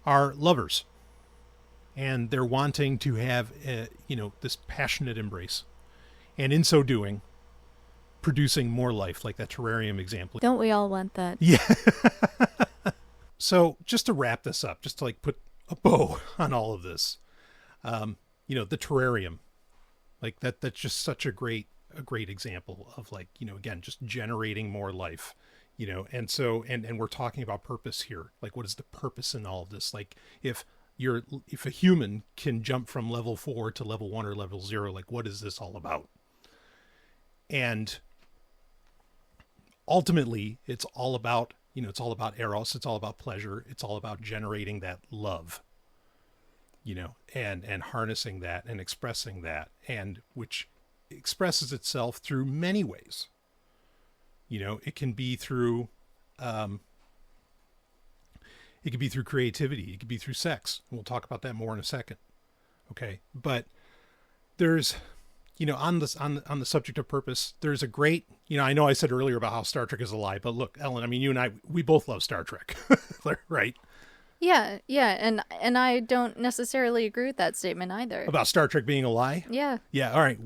are lovers. And they're wanting to have, this passionate embrace. And in so doing, producing more life, like that terrarium example. Don't we all want that? Yeah. So just to wrap this up, just to put a bow on all of this, the terrarium, that's just such a great example of again, just generating more life, and so, and we're talking about purpose here. What is the purpose in all of this? If a human can jump from level 4 to level 1 or level 0, what is this all about? And ultimately it's all about, it's all about Eros. It's all about pleasure. It's all about generating that love, and harnessing that and expressing that, and which expresses itself through many ways. It can be through, creativity. It could be through sex. We'll talk about that more in a second. Okay. But there's, on the subject of purpose, there's a great, I know I said earlier about how Star Trek is a lie, but look, Ellen, I mean, you and I, we both love Star Trek, right? Yeah. And I don't necessarily agree with that statement either. About Star Trek being a lie? Yeah. Yeah. All right.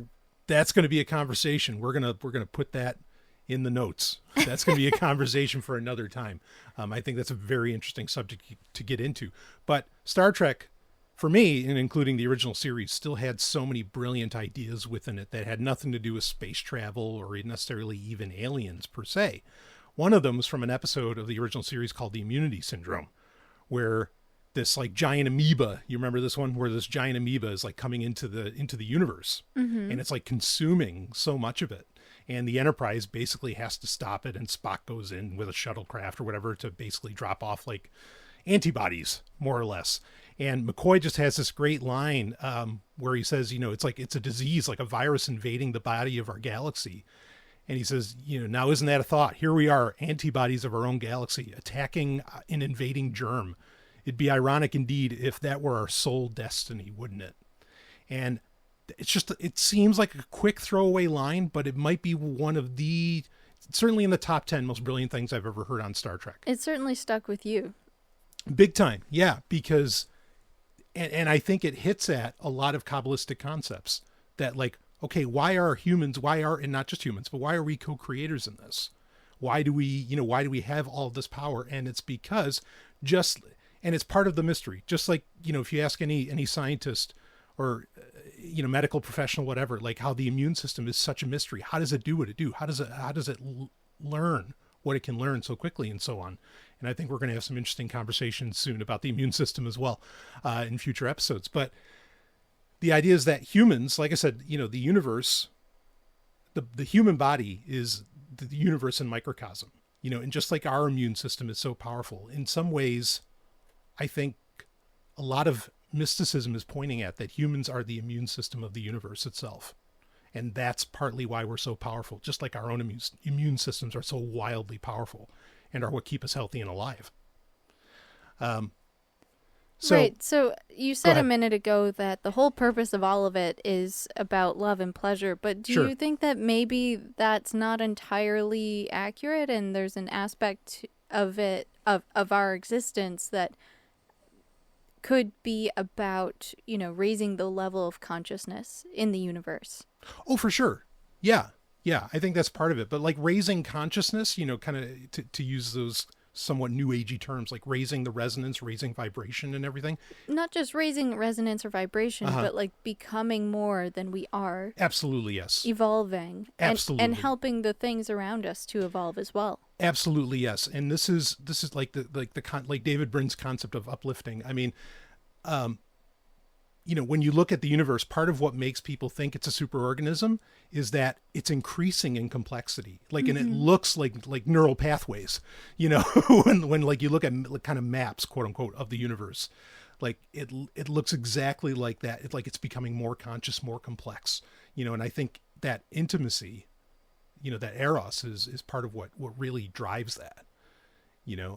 That's going to be a conversation. We're going to put that in the notes. That's going to be a conversation for another time. I think that's a very interesting subject to get into. But Star Trek, for me, and including the original series, still had so many brilliant ideas within it that had nothing to do with space travel or necessarily even aliens per se. One of them was from an episode of the original series called The Immunity Syndrome, where this giant amoeba, you remember this one, where this giant amoeba is coming into the universe, and it's consuming so much of it. And the Enterprise basically has to stop it, and Spock goes in with a shuttlecraft or whatever to basically drop off antibodies, more or less. And McCoy just has this great line where he says, it's like it's a disease, like a virus invading the body of our galaxy. And he says, now isn't that a thought? Here we are, antibodies of our own galaxy, attacking an invading germ. It'd be ironic indeed if that were our sole destiny, wouldn't it? And it seems like a quick throwaway line, but it might be one of certainly in the top 10 most brilliant things I've ever heard on Star Trek. It certainly stuck with you. Big time. Yeah, because, and I think it hits at a lot of Kabbalistic concepts that like, okay, and not just humans, but why are we co-creators in this? Why do we have all this power? And it's because and it's part of the mystery. Just like, if you ask any scientist or, medical professional, whatever, like how the immune system is such a mystery. How does it do what it do? How does it learn what it can learn so quickly and so on? And I think we're going to have some interesting conversations soon about the immune system as well in future episodes. But the idea is that humans, like I said, the universe, the human body is the universe in microcosm, and just like our immune system is so powerful in some ways, I think a lot of mysticism is pointing at that humans are the immune system of the universe itself. And that's partly why we're so powerful, just like our own immune systems are so wildly powerful and are what keep us healthy and alive. Right. So you said a minute ago that the whole purpose of all of it is about love and pleasure, but do you think that maybe that's not entirely accurate and there's an aspect of it, of our existence that could be about, raising the level of consciousness in the universe? Oh, for sure. Yeah. Yeah. I think that's part of it. But like raising consciousness, kind of to use those somewhat new agey terms, like raising the resonance, raising vibration and everything. Not just raising resonance or vibration, but like becoming more than we are. Absolutely. Yes. Evolving. Absolutely. And helping the things around us to evolve as well. Absolutely. Yes. And this is like like David Brin's concept of uplifting. I mean, when you look at the universe, part of what makes people think it's a superorganism is that it's increasing in complexity. Like, and it looks like neural pathways, when like you look at kind of maps, quote unquote, of the universe, like it looks exactly like that. It's like it's becoming more conscious, more complex, and I think that intimacy, that Eros is part of what really drives that,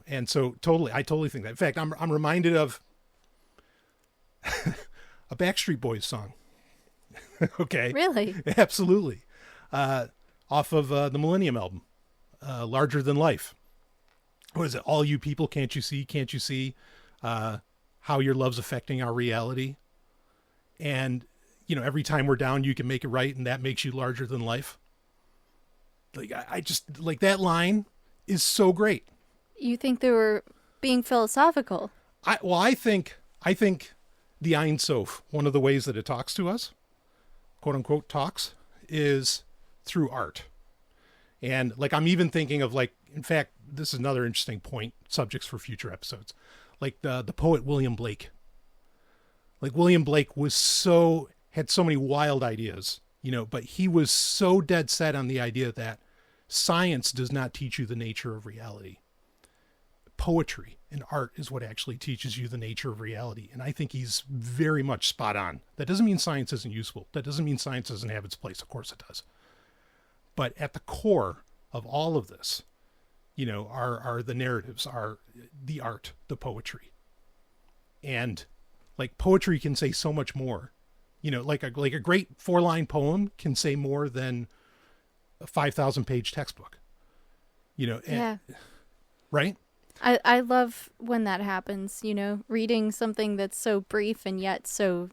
and so I totally think that. In fact, I'm reminded of a Backstreet Boys song. Okay. Really? Absolutely. Off of the Millennium album, Larger Than Life. What is it? All you people, can't you see how your love's affecting our reality? And, every time we're down, you can make it right. And that makes you larger than life. Like, I just like that line is so great. You think they were being philosophical? I think the Ein Sof, one of the ways that it talks to us, quote unquote talks, is through art. And like, I'm even thinking of like, in fact, this is another interesting point, subjects for future episodes, like the poet William Blake. Like William Blake had so many wild ideas, but he was so dead set on the idea that science does not teach you the nature of reality. Poetry and art is what actually teaches you the nature of reality. And I think he's very much spot on. That doesn't mean science isn't useful. That doesn't mean science doesn't have its place. Of course it does. But at the core of all of this, are the narratives, are the art, the poetry. And like poetry can say so much more, like a great 4-line poem can say more than a 5,000 page textbook, yeah. Right? I love when that happens, reading something that's so brief and yet so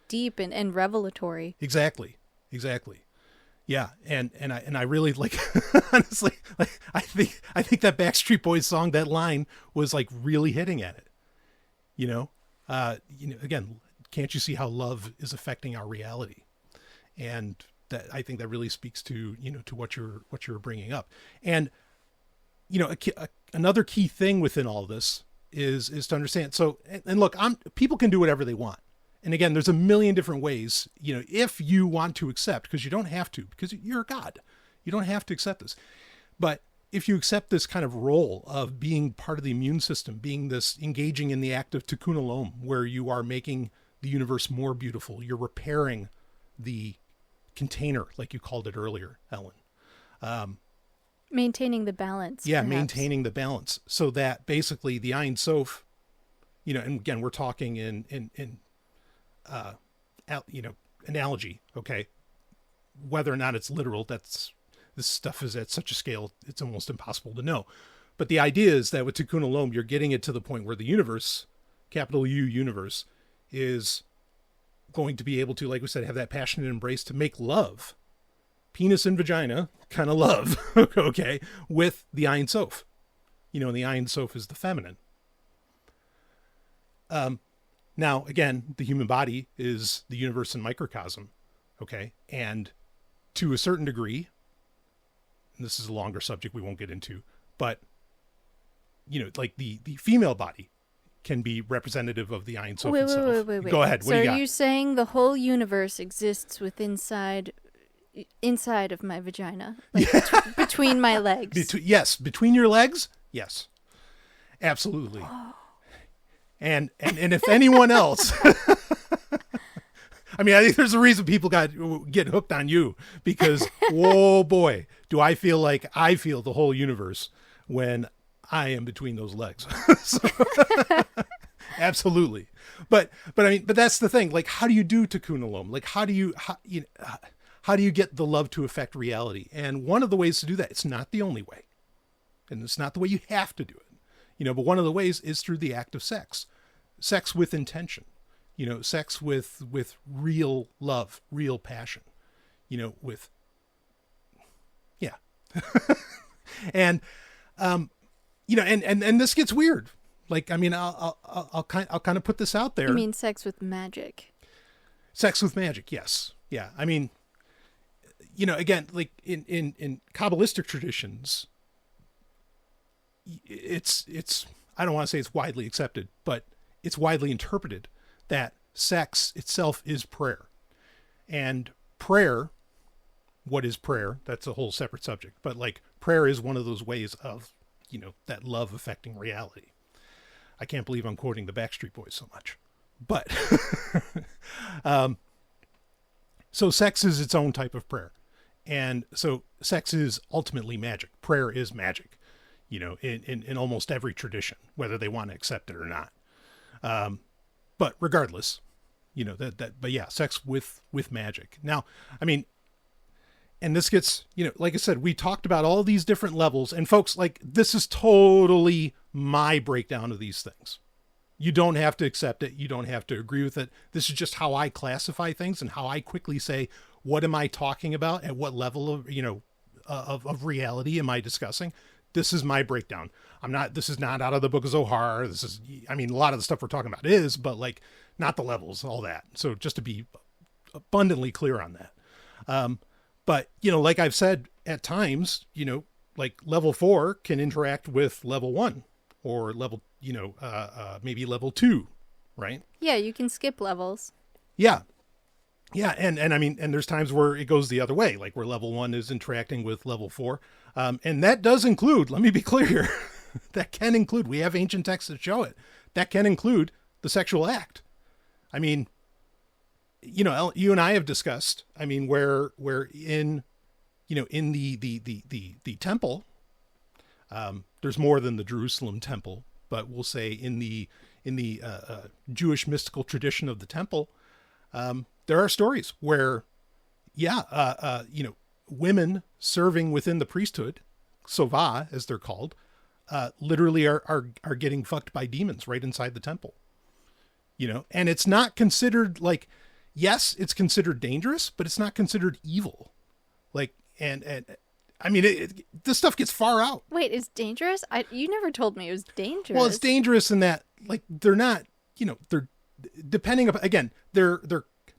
deep and revelatory. Exactly. Yeah. And I really like, honestly, like, I think that Backstreet Boys song, that line was like really hitting at it, again, can't you see how love is affecting our reality? And that, I think that really speaks to, to what you're bringing up. And, another key thing within all this is to understand. So, and look, people can do whatever they want. And again, there's a million different ways, if you want to accept, because you don't have to, because you're a God, you don't have to accept this. But if you accept this kind of role of being part of the immune system, being this engaging in the act of tikkun olam, where you are making the universe more beautiful, you're repairing the container, like you called it earlier, Ellen. Maintaining the balance. Yeah, perhaps. maintaining the balance, so that basically the Ein Sof, you know, and again, we're talking in analogy, okay? Whether or not it's literal, this stuff is at such a scale, it's almost impossible to know. But the idea is that with Tikkun Olam, you're getting it to the point where the universe, capital U universe, is going to be able to, like we said, have that passionate embrace to make love, penis and vagina kind of love, okay, with the Ein Sof. You know, and the Ein Sof is the feminine. Now, again, the human body is the universe in microcosm, okay? And to a certain degree, and this is a longer subject we won't get into, but, you know, like the female body can be representative of the Ein Sof itself. Wait. Go ahead, what do you got? So are you saying the whole universe exists inside of my vagina? Like between my legs? Yes, between your legs? Yes, absolutely. And if anyone else, I mean, I think there's a reason people get hooked on you, because, whoa, boy, do I feel like I feel the whole universe when I am between those legs. So, absolutely. But that's the thing. Like, how do you do Tikkun Olam? Like, how do you get the love to affect reality? And one of the ways to do that, it's not the only way, and it's not the way you have to do it. You know, but one of the ways is through the act of sex with intention, you know, sex with real love, real passion, you know, yeah. And, you know, and this gets weird. Like, I mean, I'll kind of put this out there. You mean sex with magic? Sex with magic. Yes. Yeah. I mean, you know, again, like in Kabbalistic traditions, it's I don't want to say it's widely accepted, but it's widely interpreted that sex itself is prayer. And prayer, what is prayer? That's a whole separate subject. But like, prayer is one of those ways of, you know, that love affecting reality. I can't believe I'm quoting the Backstreet Boys so much. But so sex is its own type of prayer. And so sex is ultimately magic. Prayer is magic. You know, in almost every tradition, whether they want to accept it or not. But regardless, you know, but yeah, sex with magic. Now, I mean, and this gets, you know, like I said, we talked about all these different levels, and folks, like, this is totally my breakdown of these things. You don't have to accept it. You don't have to agree with it. This is just how I classify things and how I quickly say, what am I talking about? At what level of, you know, of reality am I discussing? This is my breakdown. This is not out of the Book of Zohar. This is, I mean, a lot of the stuff we're talking about is, but like, not the levels, all that. So just to be abundantly clear on that. But, you know, like I've said, at times, you know, like level 4 can interact with level 1 or level, you know, maybe level 2, right? Yeah, you can skip levels. Yeah. Yeah. And I mean, and there's times where it goes the other way, like where level 1 is interacting with level 4. And that does include, let me be clear here, that can include, we have ancient texts that show it, that can include the sexual act. I mean, you know, you and I have discussed, I mean, where in, you know, in the temple, there's more than the Jerusalem temple, but we'll say in the Jewish mystical tradition of the temple, there are stories where, you know, women serving within the priesthood, Sova, as they're called, literally are getting fucked by demons right inside the temple, you know, and it's not considered like, yes, it's considered dangerous, but it's not considered evil. Like, and I mean, this stuff gets far out. Wait, it's dangerous? You never told me it was dangerous. Well, it's dangerous in that, like, they're not, you know, they're depending upon, again, they're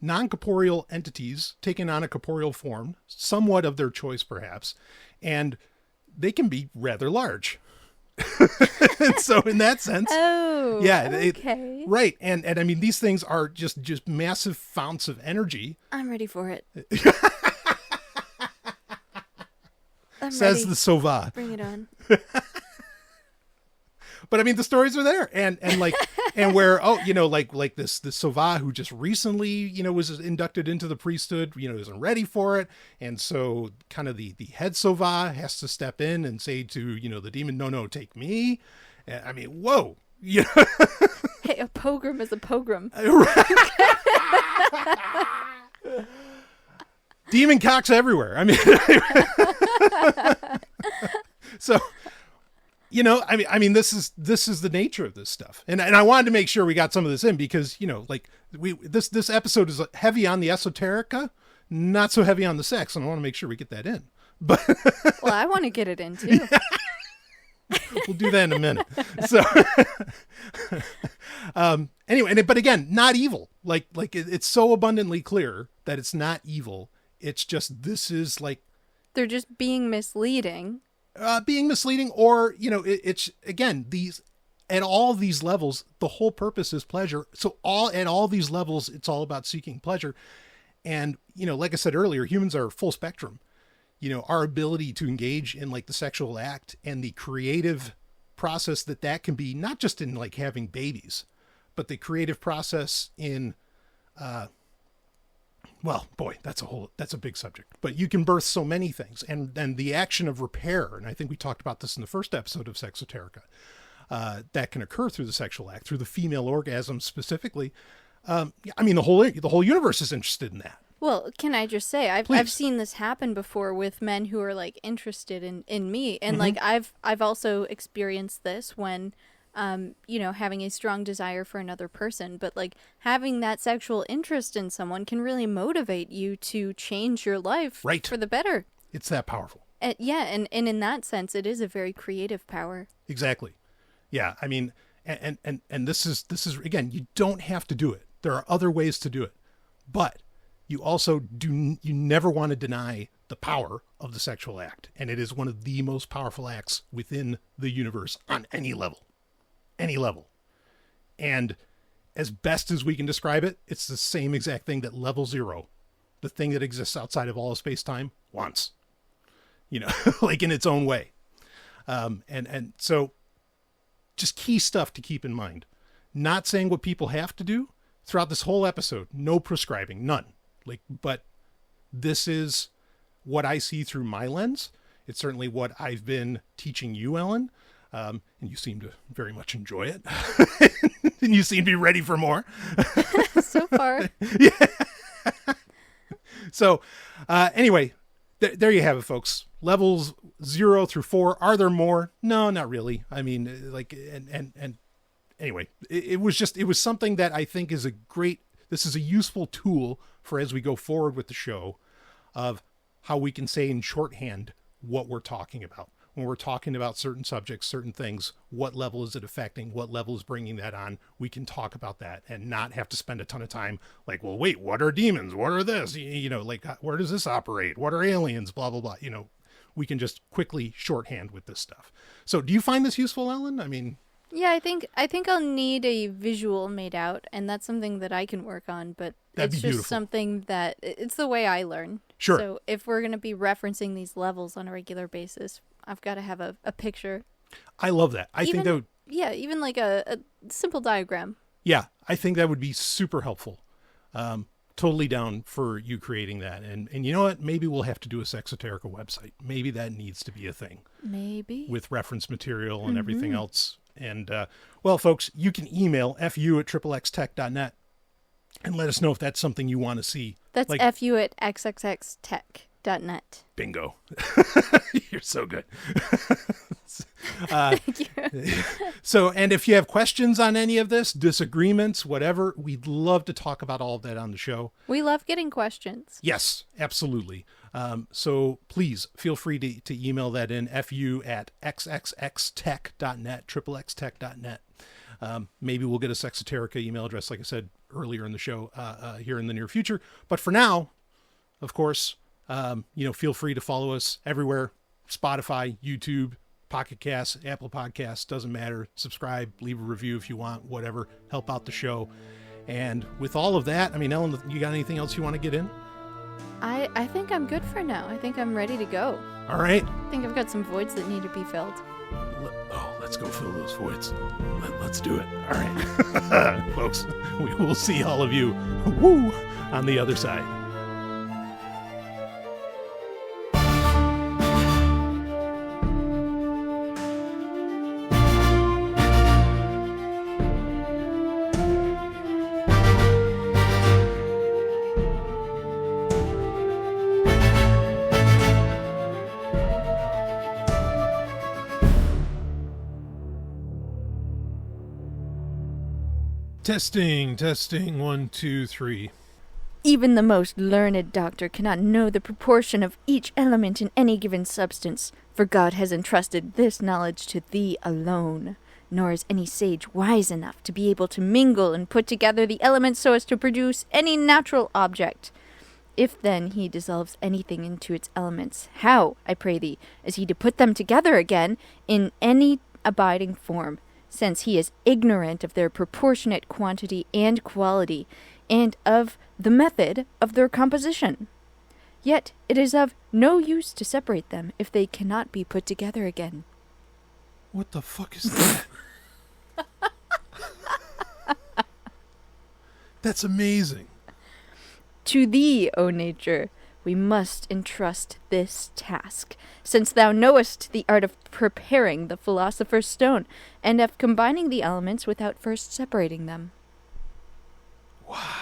non-corporeal entities taking on a corporeal form, somewhat of their choice, perhaps, and they can be rather large. And so in that sense, okay. Right. And I mean, these things are just massive founts of energy. I'm ready for it. says ready. the Sova. Bring it on. But I mean, the stories are there, and like, and where, like this Sova who just recently, was inducted into the priesthood, isn't ready for it, and so kind of the head Sova has to step in and say to the demon, no, take me. I mean, whoa, Hey, a pogrom is a pogrom. Demon cocks everywhere. I mean, so. I mean, this is the nature of this stuff, and I wanted to make sure we got some of this in because this episode is heavy on the esoterica, not so heavy on the sex, and I want to make sure we get that in. But well, I want to get it in too. We'll do that in a minute. So anyway, but again, not evil. Like it's so abundantly clear that it's not evil. It's just this is like they're just being misleading. Or it's again these at all these levels the whole purpose is pleasure, so at all these levels it's all about seeking pleasure. And like I said earlier, humans are full spectrum. Our ability to engage in like the sexual act and the creative process that can be, not just in like having babies, but the creative process in well, boy, that's a big subject, but you can birth so many things, and the action of repair. And I think we talked about this in the first episode of Sexoterica, that can occur through the sexual act, through the female orgasm specifically. I mean, the whole universe is interested in that. Well, can I just say, I've seen this happen before with men who are like interested in me. And like, I've also experienced this when, having a strong desire for another person, but like having that sexual interest in someone can really motivate you to change your life for the better. It's that powerful. And in that sense, it is a very creative power. Exactly. Yeah. I mean, and this is again, you don't have to do it. There are other ways to do it, but you also you never want to deny the power of the sexual act. And it is one of the most powerful acts within the universe on any level. And as best as we can describe it, it's the same exact thing that level 0, the thing that exists outside of all of space-time, wants, like in its own way. And so just key stuff to keep in mind. Not saying what people have to do throughout this whole episode, no prescribing, none. But this is what I see through my lens. It's certainly what I've been teaching you, Ellen. And you seem to very much enjoy it. And you seem to be ready for more. So far. Yeah. So anyway, there you have it, folks. Levels 0 through 4. Are there more? No, not really. I mean, and anyway, it was something that I think is this is a useful tool for as we go forward with the show of how we can say in shorthand what we're talking about. When we're talking about certain subjects, certain things, what level is it affecting? What level is bringing that on? We can talk about that and not have to spend a ton of time like, well, wait, what are demons? What are this? Like, where does this operate? What are aliens? Blah, blah, blah. We can just quickly shorthand with this stuff. So do you find this useful, Ellen? I mean... Yeah, I think I'll need a visual made out, and that's something that I can work on, but it's just beautiful. Something that it's the way I learn. Sure. So if we're going to be referencing these levels on a regular basis, I've got to have a picture. I love that. I think that would... Yeah, even like a simple diagram. Yeah, I think that would be super helpful. Totally down for you creating that. And you know what? Maybe we'll have to do a Sexoterica website. Maybe that needs to be a thing. Maybe. With reference material and everything else. And, well, folks, you can email fu@xxxtech.net and let us know if that's something you want to see. That's fu@xxxtech.net. Bingo. You're so good. Thank you. So, and if you have questions on any of this, disagreements, whatever, we'd love to talk about all of that on the show. We love getting questions. Yes, absolutely. So please feel free to email that in, fu@xxxtech.net, xxtech.net. Maybe we'll get a Sexoterica email address, like I said earlier in the show, here in the near future. But for now, of course, feel free to follow us everywhere. Spotify, YouTube, Pocket Casts, Apple Podcasts, doesn't matter. Subscribe, leave a review if you want, whatever. Help out the show. And with all of that, I mean, Ellen, you got anything else you want to get in? I think I'm good for now. I think I'm ready to go. All right. I think I've got some voids that need to be filled. Let's go fill those voids. Let's do it. All right. Folks, we will see all of you on the other side. Testing, 1, 2, 3. Even the most learned doctor cannot know the proportion of each element in any given substance, for God has entrusted this knowledge to thee alone. Nor is any sage wise enough to be able to mingle and put together the elements so as to produce any natural object. If then he dissolves anything into its elements, how, I pray thee, is he to put them together again in any abiding form? Since he is ignorant of their proportionate quantity and quality, and of the method of their composition. Yet it is of no use to separate them if they cannot be put together again. What the fuck is that? That's amazing. To thee, O nature, we must entrust this task, since thou knowest the art of preparing the philosopher's stone, and of combining the elements without first separating them. Wow.